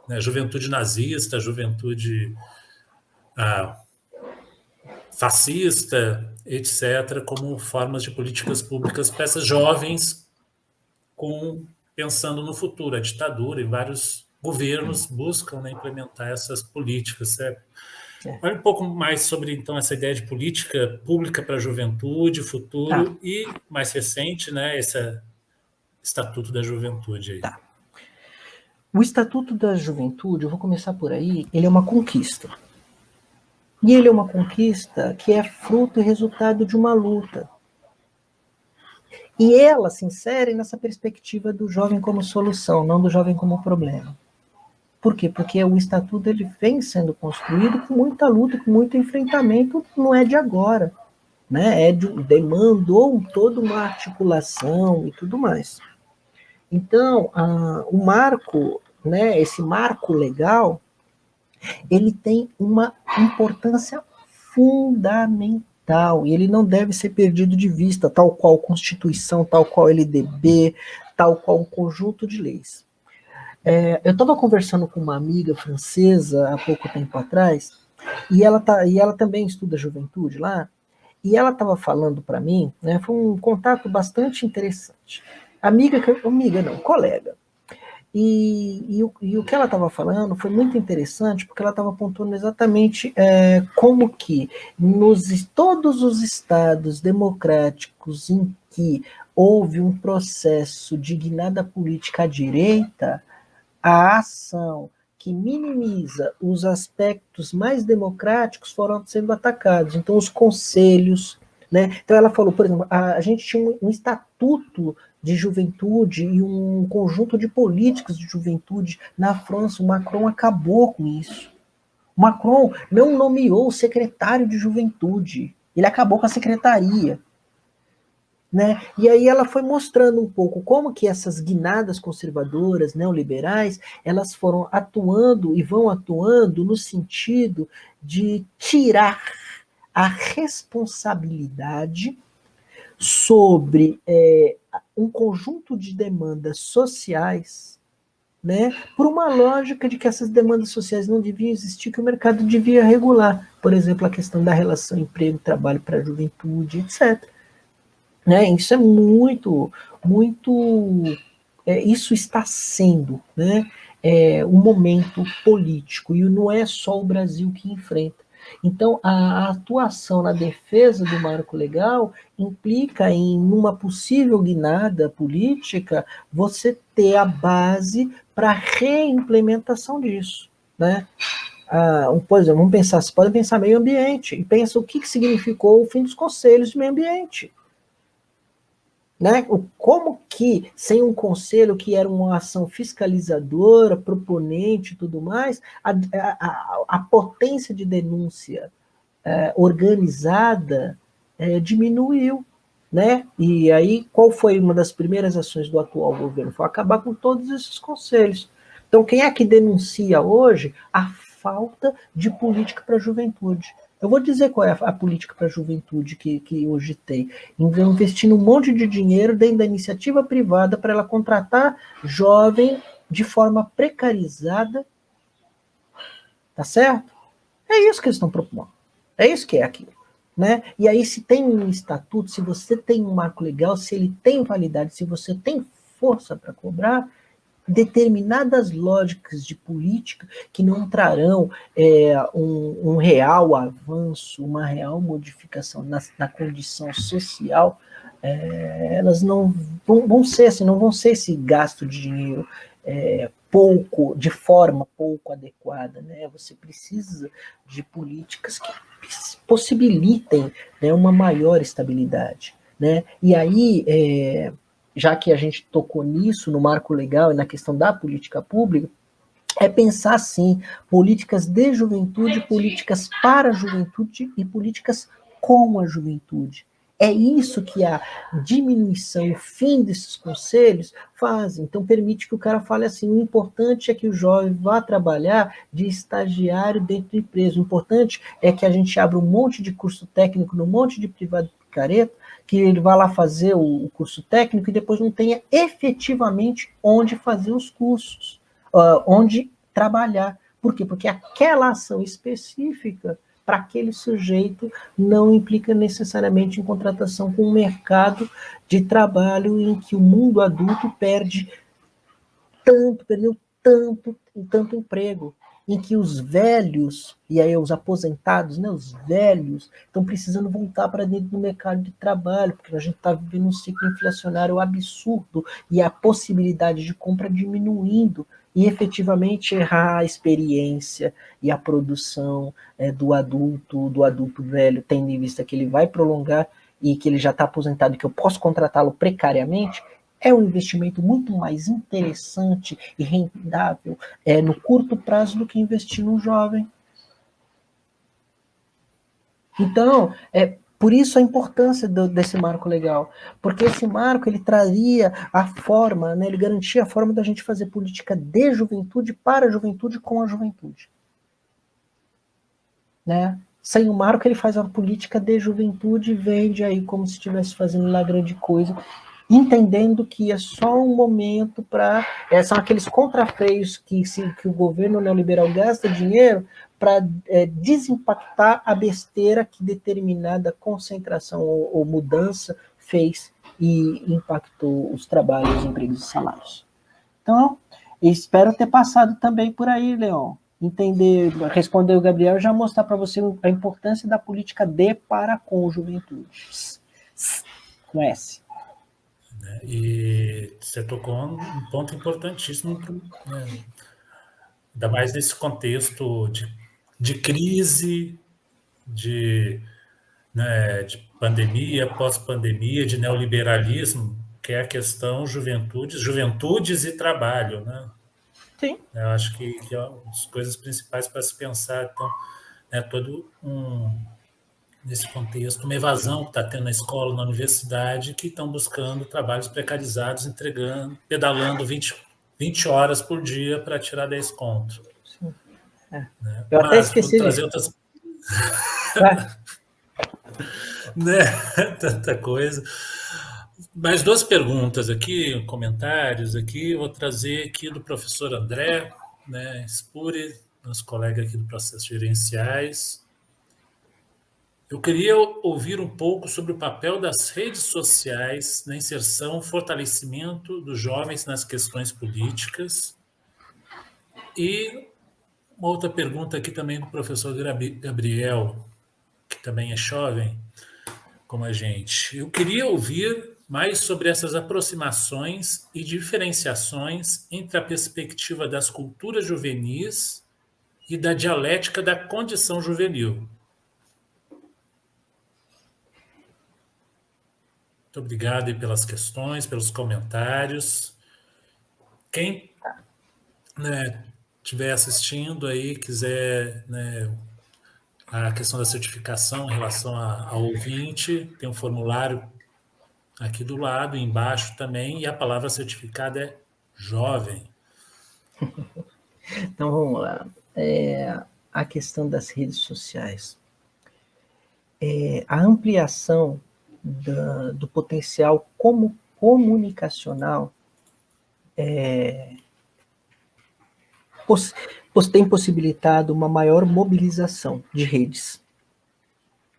né, juventude nazista, juventude fascista, etc., como formas de políticas públicas para essas jovens, pensando no futuro. A ditadura e vários governos buscam, né, implementar essas políticas, certo? Olha um pouco mais sobre, então, essa ideia de política pública para a juventude, futuro, e, mais recente, né, esse Estatuto da Juventude aí. O Estatuto da Juventude, eu vou começar por aí, ele é uma conquista. E ele é uma conquista que é fruto e resultado de uma luta. E ela se insere nessa perspectiva do jovem como solução, não do jovem como problema. Por quê? Porque o Estatuto ele vem sendo construído com muita luta, com muito enfrentamento, não é de agora. Né? Demandou toda uma articulação e tudo mais. Então, o marco, né, esse marco legal, ele tem uma importância fundamental e ele não deve ser perdido de vista, tal qual Constituição, tal qual LDB, tal qual um conjunto de leis. Eu estava conversando com uma amiga francesa há pouco tempo atrás, e ela também estuda juventude lá, e ela estava falando para mim, né, foi um contato bastante interessante. Colega. E o que ela estava falando foi muito interessante, porque ela estava apontando exatamente como que todos os estados democráticos em que houve um processo de guinada política à direita, a ação que minimiza os aspectos mais democráticos foram sendo atacados. Então, os conselhos, né? Então, ela falou, por exemplo, a gente tinha um estatuto de juventude e um conjunto de políticas de juventude na França. O Macron acabou com isso. O Macron não nomeou o secretário de juventude. Ele acabou com a secretaria. Né? E aí ela foi mostrando um pouco como que essas guinadas conservadoras, neoliberais, elas foram atuando e vão atuando no sentido de tirar a responsabilidade sobre um conjunto de demandas sociais, né, por uma lógica de que essas demandas sociais não deviam existir, que o mercado devia regular. Por exemplo, a questão da relação emprego-trabalho para a juventude, etc. Né, isso é muito, isso está sendo, né, um momento político, e não é só o Brasil que enfrenta. Então, a atuação na defesa do marco legal implica em uma possível guinada política, você ter a base para a reimplementação disso, né? Por exemplo, vamos pensar, você pode pensar meio ambiente, e pensa o que significou o fim dos conselhos de meio ambiente. Né? Como que, sem um conselho que era uma ação fiscalizadora, proponente e tudo mais, a potência de denúncia organizada diminuiu. Né? E aí, qual foi uma das primeiras ações do atual governo? Foi acabar com todos esses conselhos. Então, quem é que denuncia hoje a falta de política para a juventude? Eu vou dizer qual é a política para a juventude que hoje tem. Investindo um monte de dinheiro dentro da iniciativa privada para ela contratar jovem de forma precarizada. Tá certo? É isso que eles estão propondo. É isso que é aquilo. Né? E aí, se tem um estatuto, se você tem um marco legal, se ele tem validade, se você tem força para cobrar, determinadas lógicas de política que não trarão um real avanço, uma real modificação na condição social, elas não vão ser assim, não vão ser esse gasto de dinheiro de forma pouco adequada, né? Você precisa de políticas que possibilitem, né, uma maior estabilidade, né? E aí, já que a gente tocou nisso, no marco legal e na questão da política pública, é pensar, sim, políticas de juventude, políticas para a juventude e políticas com a juventude. É isso que a diminuição, o fim desses conselhos faz. Então, permite que o cara fale assim, o importante é que o jovem vá trabalhar de estagiário dentro da empresa. O importante é que a gente abra um monte de curso técnico, num monte de privado picareta, que ele vá lá fazer o curso técnico e depois não tenha efetivamente onde fazer os cursos, onde trabalhar. Por quê? Porque aquela ação específica para aquele sujeito não implica necessariamente em contratação com um mercado de trabalho em que o mundo adulto perdeu tanto emprego, em que os velhos, e aí os aposentados, né, os velhos, estão precisando voltar para dentro do mercado de trabalho, porque a gente está vivendo um ciclo inflacionário absurdo e a possibilidade de compra diminuindo, e efetivamente errar a experiência e a produção do adulto velho, tendo em vista que ele vai prolongar e que ele já está aposentado e que eu posso contratá-lo precariamente, é um investimento muito mais interessante e rendável no curto prazo do que investir num jovem. Então, por isso a importância desse marco legal, porque esse marco ele traria a forma, né, ele garantia a forma da gente fazer política de juventude para a juventude com a juventude. Né? Sem o marco ele faz uma política de juventude e vende aí como se estivesse fazendo lá grande coisa, entendendo que é só um momento para... são aqueles contrafreios que o governo neoliberal gasta dinheiro para desimpactar a besteira que determinada concentração ou mudança fez e impactou os trabalhos, os empregos e salários. Então, espero ter passado também por aí, Leon. Entender, responder o Gabriel e já mostrar para você a importância da política de para com juventude. Com S. E você tocou um ponto importantíssimo, né? Ainda mais nesse contexto de crise, de pandemia, pós-pandemia, de neoliberalismo, que é a questão juventudes e trabalho, né? Sim. Eu acho que é uma das coisas principais para se pensar. Então, todo nesse contexto, uma evasão que está tendo na escola, na universidade, que estão buscando trabalhos precarizados, pedalando 20 horas por dia para tirar 10 conto. Sim. Né? Eu até esqueci vou trazer outras... né? Tanta coisa. Mais 2 perguntas aqui, comentários aqui. Vou trazer aqui do professor André, né, Spuri, nosso colega aqui do Processos Gerenciais. Eu queria ouvir um pouco sobre o papel das redes sociais na inserção e fortalecimento dos jovens nas questões políticas. E uma outra pergunta aqui também do professor Gabriel, que também é jovem, como a gente. Eu queria ouvir mais sobre essas aproximações e diferenciações entre a perspectiva das culturas juvenis e da dialética da condição juvenil. Muito obrigado aí pelas questões, pelos comentários. Quem estiver assistindo aí, quiser, a questão da certificação em relação ao ouvinte, tem um formulário aqui do lado, embaixo também, e a palavra certificada é jovem. Então, vamos lá. A questão das redes sociais. A ampliação do potencial comunicacional tem possibilitado uma maior mobilização de redes.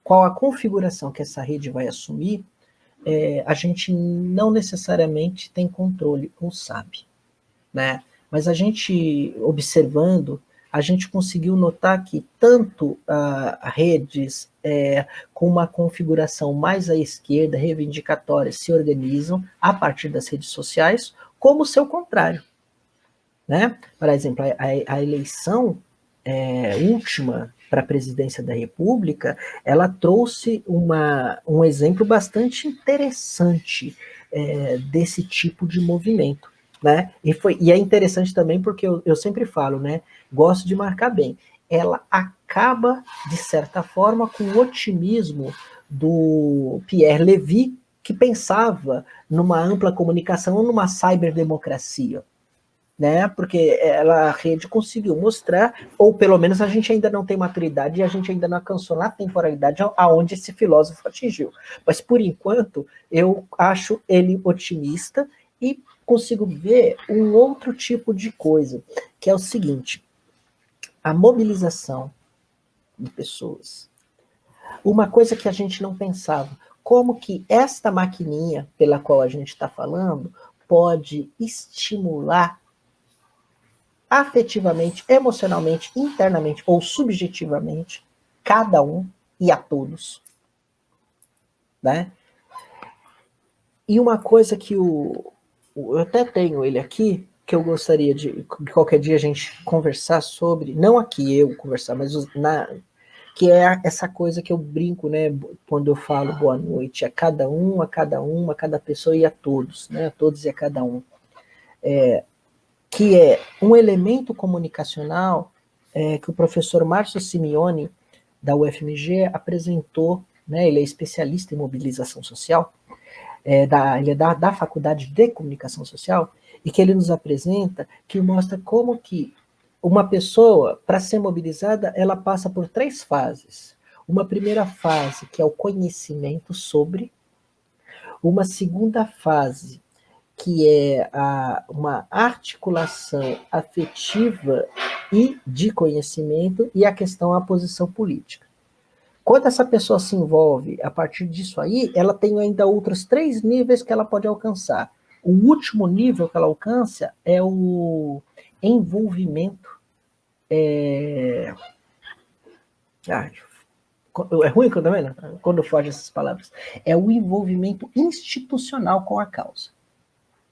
Qual a configuração que essa rede vai assumir, a gente não necessariamente tem controle ou sabe. né? Mas a gente, observando, a gente conseguiu notar que tanto redes com uma configuração mais à esquerda, reivindicatórias, se organizam a partir das redes sociais, como o seu contrário, né? Por exemplo, a eleição última para a presidência da República, ela trouxe um exemplo bastante interessante desse tipo de movimento, né? E é interessante também porque eu sempre falo, né? Gosto de marcar bem. Ela acaba, de certa forma, com o otimismo do Pierre Levy, que pensava numa ampla comunicação ou numa cyberdemocracia, né? Porque a rede conseguiu mostrar, ou pelo menos a gente ainda não tem maturidade e a gente ainda não alcançou na temporalidade aonde esse filósofo atingiu. Mas, por enquanto, eu acho ele otimista e consigo ver um outro tipo de coisa, que é o seguinte: a mobilização de pessoas. Uma coisa que a gente não pensava, como que esta maquininha pela qual a gente está falando pode estimular afetivamente, emocionalmente, internamente ou subjetivamente cada um e a todos, né? E uma coisa que eu até tenho ele aqui, que eu gostaria de qualquer dia a gente conversar sobre, não aqui eu conversar, mas que é essa coisa que eu brinco, né, quando eu falo boa noite a cada um, a cada uma, a cada pessoa e a todos, né, a todos e a cada um. Que é um elemento comunicacional que o professor Márcio Simeoni, da UFMG, apresentou, né, ele é especialista em mobilização social, ele é da Faculdade de Comunicação Social, e que ele nos apresenta, que mostra como que uma pessoa, para ser mobilizada, ela passa por 3 fases. Uma primeira fase, que é o conhecimento sobre, uma segunda fase, que é uma articulação afetiva e de conhecimento, e a questão é a posição política. Quando essa pessoa se envolve, a partir disso aí, ela tem ainda outros 3 níveis que ela pode alcançar. O último nível que ela alcança é o envolvimento. É ruim quando foge essas palavras. É o envolvimento institucional com a causa,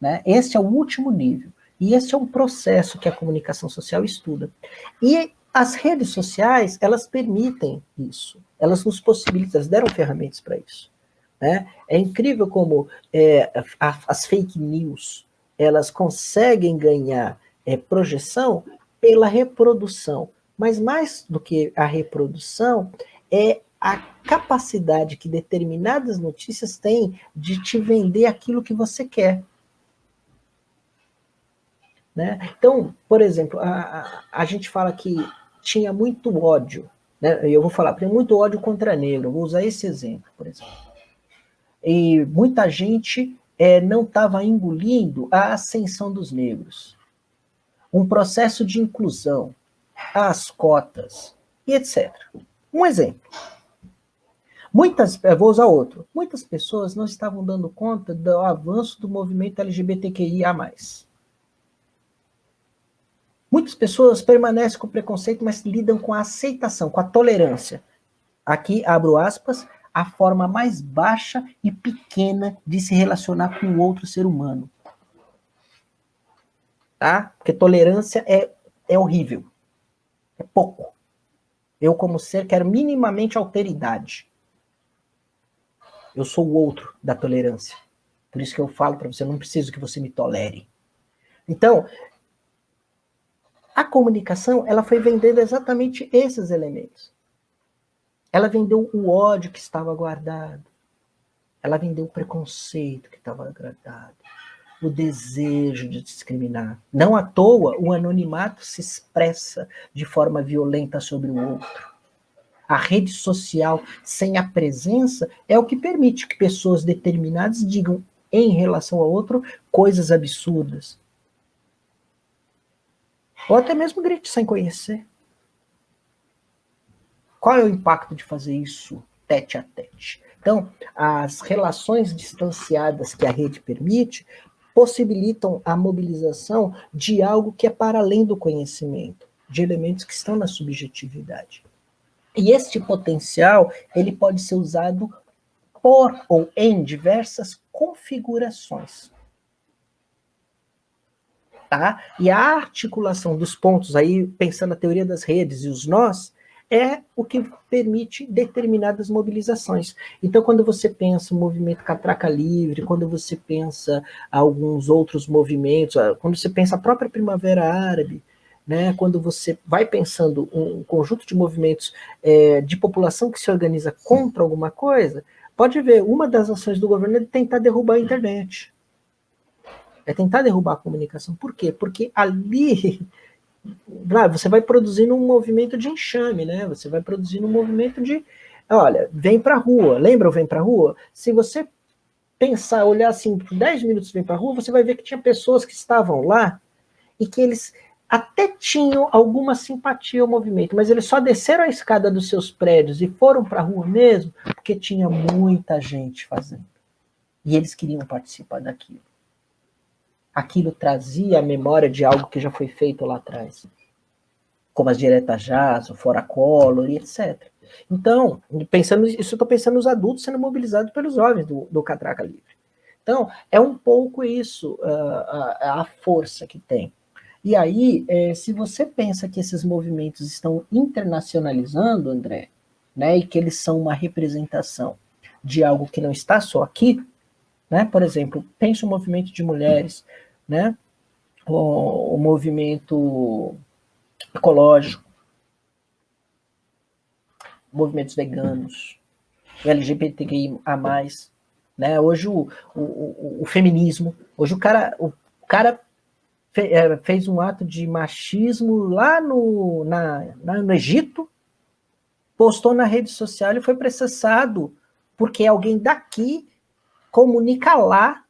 né? Esse é o último nível. E esse é um processo que a comunicação social estuda. E as redes sociais, elas permitem isso. Elas nos possibilitam, elas deram ferramentas para isso, né? É incrível como as fake news, elas conseguem ganhar projeção pela reprodução. Mas mais do que a reprodução, é a capacidade que determinadas notícias têm de te vender aquilo que você quer, né? Então, por exemplo, a gente fala que tinha muito ódio, né? Eu vou falar, tem muito ódio contra negro, eu vou usar esse exemplo, por exemplo. E muita gente não estava engolindo a ascensão dos negros, um processo de inclusão, as cotas, e etc. Um exemplo. Vou usar outro. Muitas pessoas não estavam dando conta do avanço do movimento LGBTQIA+. Muitas pessoas permanecem com preconceito, mas lidam com a aceitação, com a tolerância. Aqui, abro aspas, a forma mais baixa e pequena de se relacionar com o outro ser humano. Tá? Porque tolerância é horrível. É pouco. Eu, como ser, quero minimamente alteridade. Eu sou o outro da tolerância. Por isso que eu falo para você, eu não preciso que você me tolere. Então, a comunicação, ela foi vendendo exatamente esses elementos. Ela vendeu o ódio que estava guardado. Ela vendeu o preconceito que estava guardado. O desejo de discriminar. Não à toa, o anonimato se expressa de forma violenta sobre o outro. A rede social, sem a presença, é o que permite que pessoas determinadas digam em relação ao outro coisas absurdas. Ou até mesmo grite sem conhecer. Qual é o impacto de fazer isso tete a tete? Então, as relações distanciadas que a rede permite possibilitam a mobilização de algo que é para além do conhecimento, de elementos que estão na subjetividade. E este potencial, ele pode ser usado por ou em diversas configurações. Tá? E a articulação dos pontos, aí pensando na teoria das redes e os nós, é o que permite determinadas mobilizações. Então, quando você pensa o movimento Catraca Livre, quando você pensa alguns outros movimentos, quando você pensa a própria Primavera Árabe, né, quando você vai pensando um conjunto de movimentos de população que se organiza contra alguma coisa, pode ver, uma das ações do governo é tentar derrubar a internet. É tentar derrubar a comunicação. Por quê? Porque ali você vai produzindo um movimento de enxame, né? Você vai produzindo um movimento de, olha, vem pra rua. Lembra o vem pra rua? Se você pensar, olhar assim, por 10 minutos vem pra rua, você vai ver que tinha pessoas que estavam lá e que eles até tinham alguma simpatia ao movimento, mas eles só desceram a escada dos seus prédios e foram pra rua mesmo porque tinha muita gente fazendo. E eles queriam participar daquilo. Aquilo trazia a memória de algo que já foi feito lá atrás, como as diretas já, o Fora Collor e etc. Então, pensando isso, eu estou pensando nos adultos sendo mobilizados pelos jovens do Catraca Livre. Então, é um pouco isso, a força que tem. E aí, se você pensa que esses movimentos estão internacionalizando, André, né, e que eles são uma representação de algo que não está só aqui, né? Por exemplo, pense o movimento de mulheres, né? O movimento ecológico, movimentos veganos, o LGBTQIA+, né? Hoje o feminismo, hoje o cara fez um ato de machismo lá no Egito, postou na rede social e foi processado porque alguém daqui comunica lá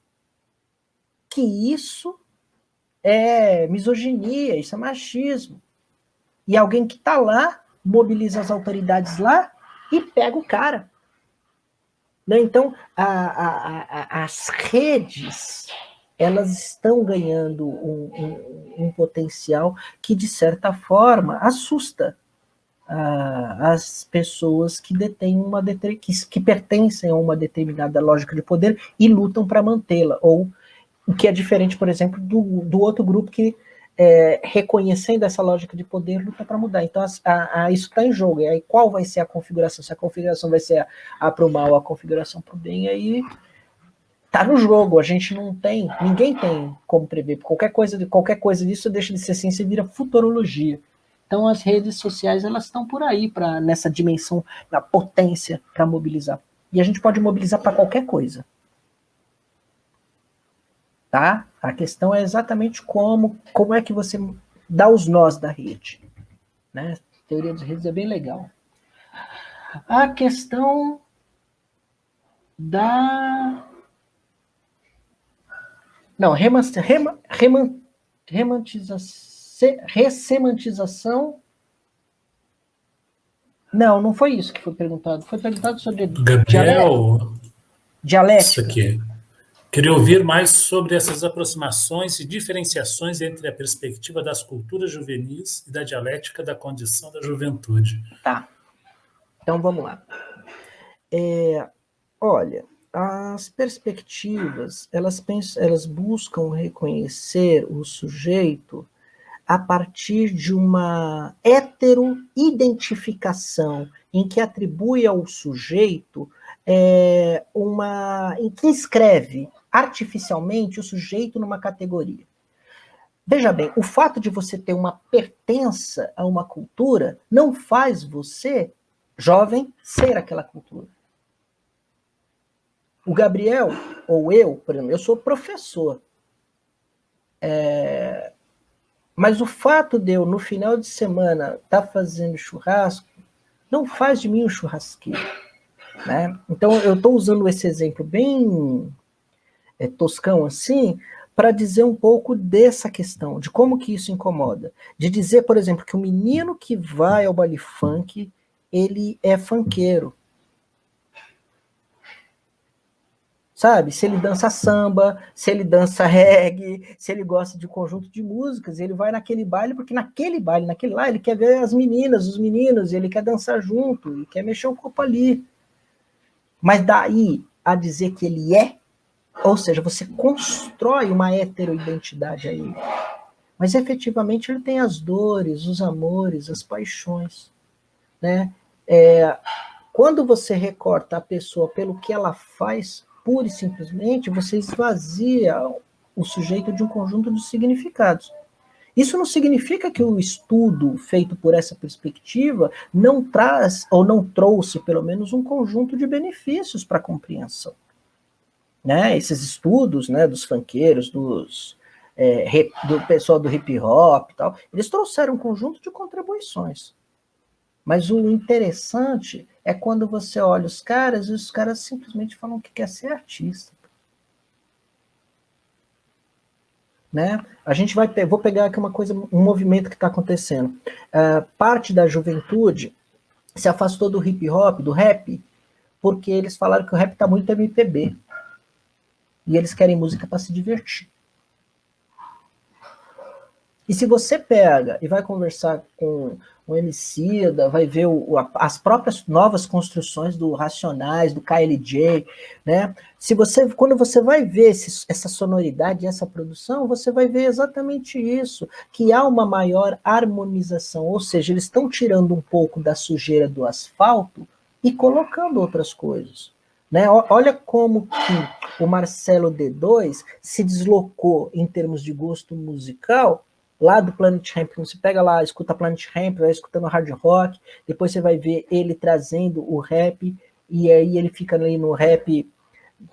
que isso é misoginia, isso é machismo. E alguém que está lá mobiliza as autoridades lá e pega o cara. Né? Então, as redes, elas estão ganhando um potencial que, de certa forma, assusta as pessoas que detêm que pertencem a uma determinada lógica de poder e lutam para mantê-la, ou o que é diferente, por exemplo, do outro grupo que, reconhecendo essa lógica de poder, luta para mudar. Então, isso está em jogo. E aí, qual vai ser a configuração? Se a configuração vai ser a para o mal, a configuração para o bem, aí está no jogo. A gente não tem, ninguém tem como prever. Qualquer coisa disso deixa de ser ciência e vira futurologia. Então, as redes sociais, elas estão por aí, nessa dimensão, na potência, para mobilizar. E a gente pode mobilizar para qualquer coisa. Tá? A questão é exatamente como é que você dá os nós da rede. Né? A teoria das redes é bem legal. A questão da... Não, ressemantização. Não foi isso que foi perguntado. Foi perguntado sobre Gabriel, dialética. Isso aqui. Queria ouvir mais sobre essas aproximações e diferenciações entre a perspectiva das culturas juvenis e da dialética da condição da juventude. Tá. Então vamos lá. Olha, as perspectivas, elas buscam reconhecer o sujeito a partir de uma heteroidentificação em que atribui ao sujeito em que inscreve artificialmente o sujeito numa categoria. Veja bem, o fato de você ter uma pertença a uma cultura não faz você, jovem, ser aquela cultura. O Gabriel, ou eu, por exemplo, eu sou professor. Mas o fato de eu, no final de semana, estar fazendo churrasco, não faz de mim um churrasqueiro. Né? Então, eu estou usando esse exemplo bem toscão assim, para dizer um pouco dessa questão, de como que isso incomoda. De dizer, por exemplo, que o menino que vai ao baile funk, ele é funkeiro. sabe? Se ele dança samba, se ele dança reggae, se ele gosta de conjunto de músicas, ele vai naquele baile, porque naquele baile, naquele lá, ele quer ver as meninas, os meninos, ele quer dançar junto, ele quer mexer o corpo ali. Mas daí a dizer que ele é, ou seja, você constrói uma heteroidentidade aí. Mas efetivamente ele tem as dores, os amores, as paixões, né? Quando você recorta a pessoa pelo que ela faz, pura e simplesmente, você esvazia o sujeito de um conjunto de significados. Isso não significa que o estudo feito por essa perspectiva não traz, ou não trouxe, pelo menos, um conjunto de benefícios para a compreensão. Né? Esses estudos, né, dos funkeiros, do pessoal do hip hop e tal, eles trouxeram um conjunto de contribuições. Mas o interessante é quando você olha os caras e os caras simplesmente falam que quer ser artista. Né? A gente vou pegar aqui um movimento que está acontecendo. Parte da juventude se afastou do hip hop, do rap, porque eles falaram que o rap está muito MPB. E eles querem música para se divertir. E se você pega e vai conversar com o Emicida, vai ver as próprias novas construções do Racionais, do KLJ, né? Quando você vai ver essa sonoridade, essa produção, você vai ver exatamente isso, que há uma maior harmonização, ou seja, eles estão tirando um pouco da sujeira do asfalto e colocando outras coisas. Né? Olha como que o Marcelo D2 se deslocou em termos de gosto musical lá do Planet Hemp. Você pega lá, escuta Planet Hemp, vai escutando hard rock, depois você vai ver ele trazendo o rap, e aí ele fica ali no rap,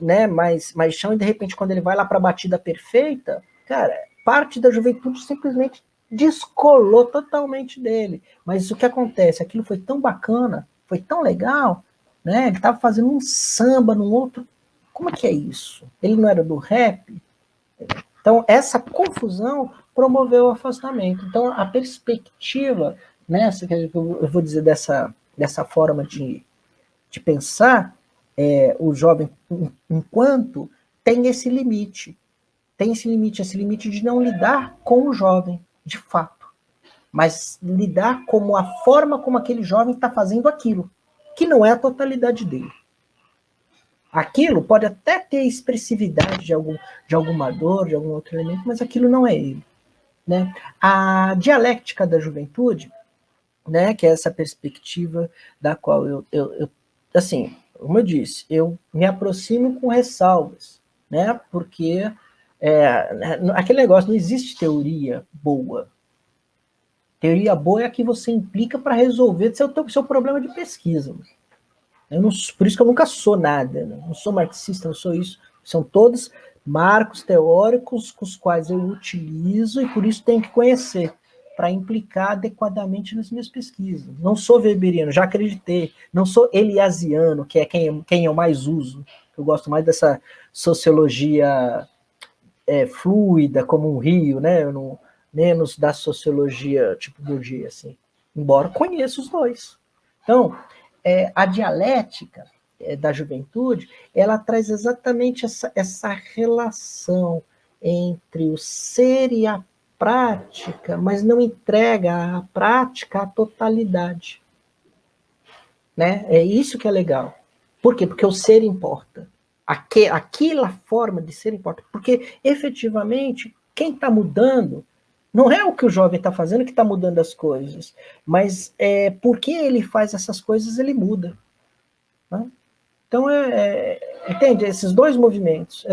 né, mais chão, e de repente quando ele vai lá para a batida perfeita, cara, parte da juventude simplesmente descolou totalmente dele. Mas o que acontece? Aquilo foi tão bacana, foi tão legal, né? Ele estava fazendo um samba num outro. Como é que é isso? Ele não era do rap? Então, essa confusão promoveu o afastamento. Então, a perspectiva, né, eu vou dizer dessa forma de pensar, o jovem, enquanto tem esse limite de não lidar com o jovem, de fato, mas lidar com a forma como aquele jovem está fazendo aquilo, que não é a totalidade dele. Aquilo pode até ter expressividade de alguma dor, de algum outro elemento, mas aquilo não é ele. Né? A dialética da juventude, né, que é essa perspectiva da qual eu assim, como eu disse, eu me aproximo com ressalvas, né, porque aquele negócio, não existe teoria boa. Teoria boa é a que você implica para resolver seu problema de pesquisa. Por isso que eu nunca sou nada, né? Não sou marxista, não sou isso. São todos marcos teóricos com os quais eu utilizo e por isso tenho que conhecer, para implicar adequadamente nas minhas pesquisas. Não sou weberiano, já acreditei. Não sou eliasiano, que é quem eu mais uso. Eu gosto mais dessa sociologia fluida, como um rio, né? Menos da sociologia tipo Bourdieu, assim. Embora conheça os dois. Então, a dialética da juventude, ela traz exatamente essa relação entre o ser e a prática, mas não entrega à prática a totalidade. Né? É isso que é legal. Por quê? Porque o ser importa. Aquela forma de ser importa. Porque, efetivamente, quem está mudando não é o que o jovem está fazendo que está mudando as coisas, mas porque ele faz essas coisas, ele muda. Né? Então, entende? Esses dois movimentos,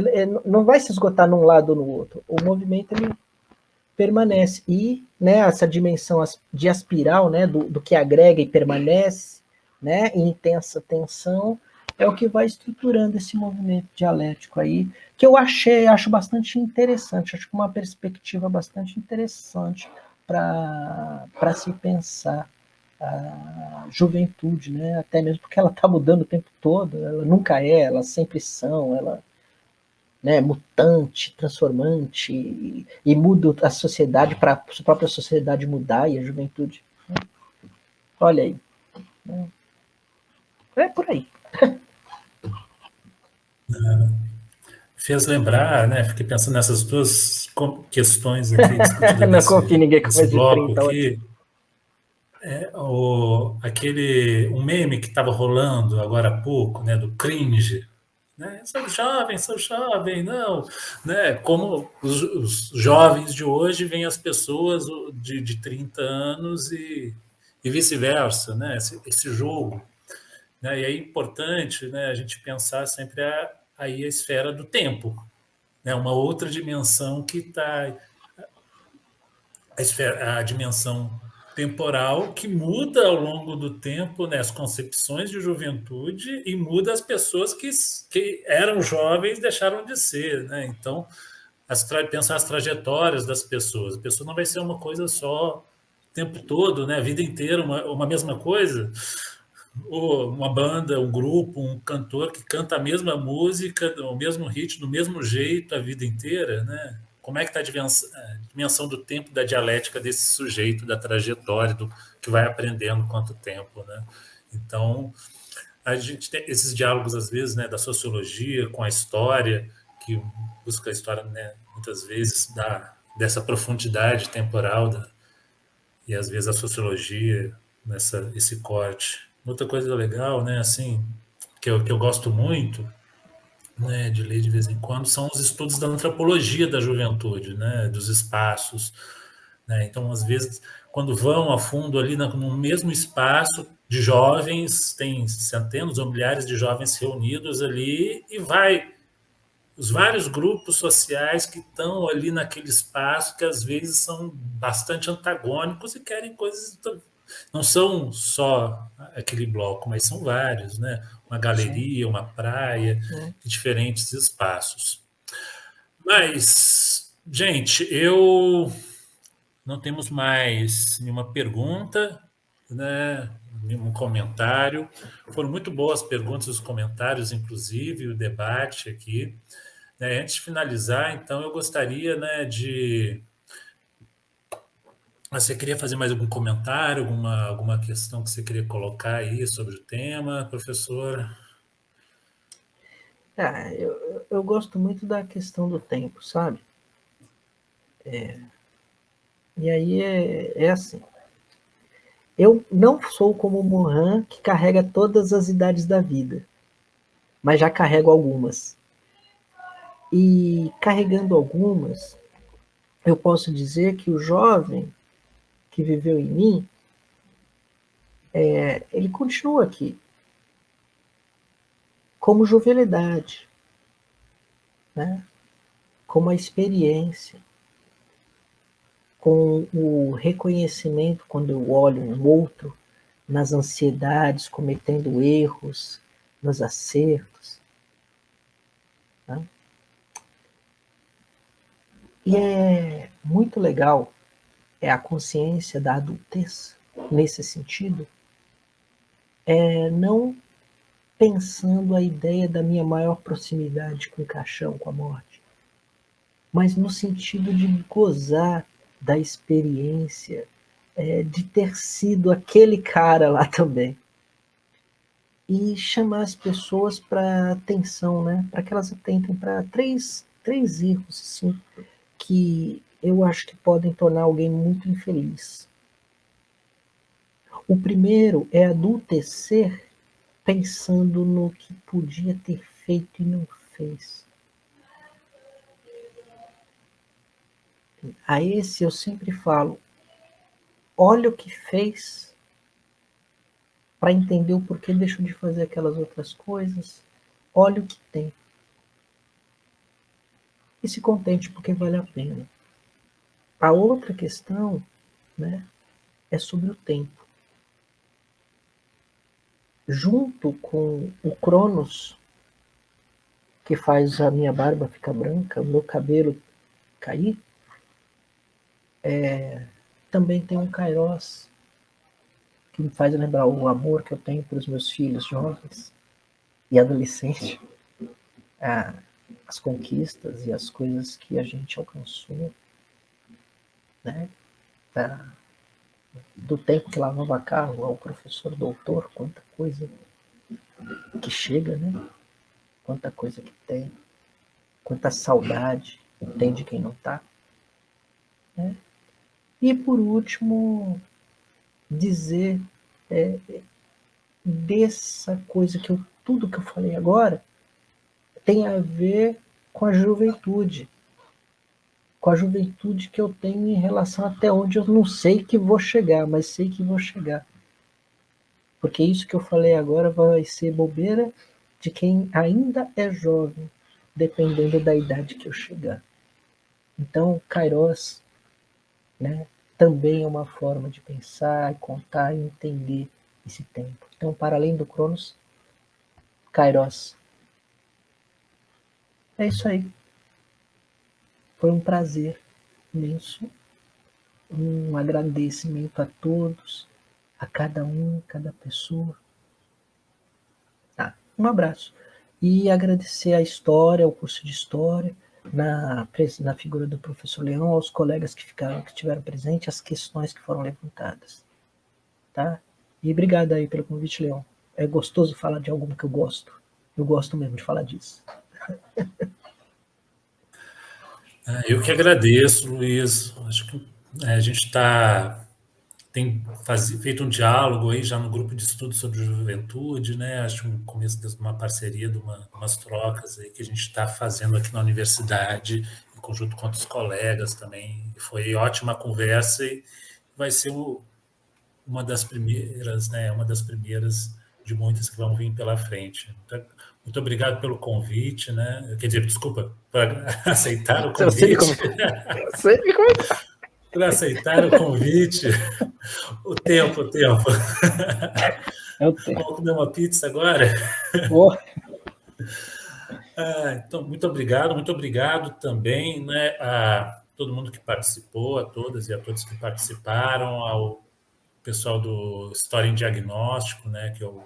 não vai se esgotar num lado ou no outro. O movimento, ele permanece. E, né, essa dimensão de aspiral, né, do que agrega e permanece, né, em intensa tensão, é o que vai estruturando esse movimento dialético aí, que eu acho bastante interessante, acho que uma perspectiva bastante interessante para se pensar a juventude, né? Até mesmo porque ela está mudando o tempo todo, ela nunca ela sempre são, ela, né, mutante, transformante, e muda a sociedade para a própria sociedade mudar, e a juventude, né? Olha aí. É por aí. fez lembrar, né? Fiquei pensando nessas duas questões aqui discutidas Não confio em ninguém com nesse mais de bloco 30 hoje. aqui. Um meme que estava rolando agora há pouco, né? Do cringe. Né? Sou jovem, não. Né? Como os jovens de hoje veem as pessoas de 30 anos e vice-versa, né? Esse jogo. Né? E é importante, né, a gente pensar sempre aí a esfera do tempo, né? Uma outra dimensão que está a dimensão temporal que muda ao longo do tempo, né, as concepções de juventude e muda as pessoas que eram jovens deixaram de ser, né? Então pensar as trajetórias das pessoas. A pessoa não vai ser uma coisa só o tempo todo, né? A vida inteira uma mesma coisa. Ou uma banda, um grupo, um cantor que canta a mesma música, o mesmo ritmo, do mesmo jeito a vida inteira, né? Como é que está a dimensão do tempo, da dialética desse sujeito, da trajetória, do que vai aprendendo quanto tempo, né? Então, a gente tem esses diálogos, às vezes, né, da sociologia com a história, que busca a história, né, muitas vezes, dessa profundidade temporal, e às vezes a sociologia, esse corte. Outra coisa legal, né, assim, que eu gosto muito, né, de ler de vez em quando, são os estudos da antropologia da juventude, né, dos espaços. Né? Então, às vezes, quando vão a fundo ali no mesmo espaço de jovens, tem centenas ou milhares de jovens reunidos ali e os vários grupos sociais que estão ali naquele espaço, que às vezes são bastante antagônicos e querem coisas. Não são só aquele bloco, mas são vários, né? Uma galeria, uma praia, diferentes espaços. Mas, gente, não temos mais nenhuma pergunta, né? Nenhum comentário. Foram muito boas as perguntas, os comentários, inclusive, o debate aqui. Né? Antes de finalizar, então, eu gostaria, né, de... Você queria fazer mais algum comentário, alguma questão que você queria colocar aí sobre o tema, professor? Eu gosto muito da questão do tempo, sabe? E aí é assim. Eu não sou como o Mohan, que carrega todas as idades da vida, mas já carrego algumas. E carregando algumas, eu posso dizer que o jovem que viveu em mim, ele continua aqui, como jovialidade, né? Como a experiência, com o reconhecimento quando eu olho um outro, nas ansiedades, cometendo erros, nos acertos. Né? E é muito legal a consciência da adultez, nesse sentido, não pensando a ideia da minha maior proximidade com o caixão, com a morte, mas no sentido de gozar da experiência de ter sido aquele cara lá também. E chamar as pessoas para atenção, né? Para que elas atentem para três erros assim, que eu acho que podem tornar alguém muito infeliz. O primeiro é adultecer pensando no que podia ter feito e não fez. A esse eu sempre falo, olha o que fez para entender o porquê deixou de fazer aquelas outras coisas. Olha o que tem. E se contente porque vale a pena. A outra questão, né, é sobre o tempo. Junto com o Cronos, que faz a minha barba ficar branca, o meu cabelo cair, também tem um Kairos, que me faz lembrar o amor que eu tenho pelos meus filhos jovens e adolescentes, as conquistas e as coisas que a gente alcançou, né? Do tempo que lavava carro ao professor doutor, quanta coisa que chega, né? Quanta coisa que tem. quanta saudade tem de quem não está. Né? E, por último, dizer dessa coisa tudo que eu falei agora tem a ver com a juventude. Com a juventude que eu tenho em relação até onde eu não sei que vou chegar, mas sei que vou chegar. Porque isso que eu falei agora vai ser bobeira de quem ainda é jovem, dependendo da idade que eu chegar. Então, Kairos, né, também é uma forma de pensar, contar e entender esse tempo. Então, para além do Cronos, Kairos. É isso aí. Foi um prazer imenso. Um agradecimento a todos, a cada um, cada pessoa. Tá, um abraço. E agradecer a história, ao curso de história, na figura do professor Leão, aos colegas que estiveram presentes, as questões que foram levantadas. Tá? E obrigado aí pelo convite, Leão. É gostoso falar de algo que eu gosto. Eu gosto mesmo de falar disso. Eu que agradeço, Luiz. Acho que a gente tem feito um diálogo aí já no grupo de estudo sobre juventude, né? Acho um começo de uma parceria, de umas trocas aí que a gente está fazendo aqui na universidade, em conjunto com outros colegas também. Foi ótima conversa e vai ser uma das primeiras, né? Uma das primeiras de muitas que vão vir pela frente. Então, muito obrigado pelo convite, né? Quer dizer, desculpa, para aceitar o convite. Para aceitar o convite. O tempo. É o tempo. Vamos comer uma pizza agora? Oh. Então, muito obrigado também, né, a todo mundo que participou, a todas e a todos que participaram, ao pessoal do História em Diagnóstico, né, que é o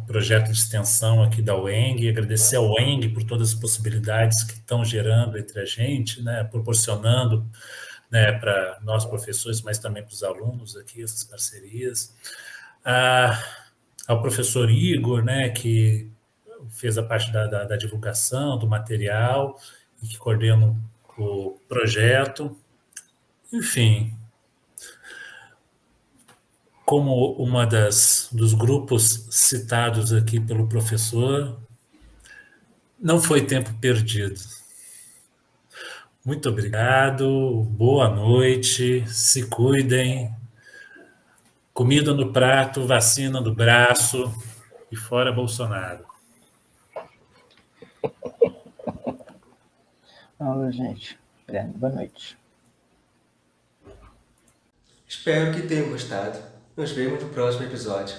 projeto de extensão aqui da UENG, agradecer ao UENG por todas as possibilidades que estão gerando entre a gente, né, proporcionando, né, para nós professores, mas também para os alunos aqui, essas parcerias. Ao professor Igor, né, que fez a parte da divulgação do material e que coordena o projeto. Enfim, como uma dos grupos citados aqui pelo professor, não foi tempo perdido. Muito obrigado, boa noite, se cuidem, comida no prato, vacina no braço e fora Bolsonaro. Alô, gente. Boa noite. Espero que tenham gostado. Nos vemos no próximo episódio.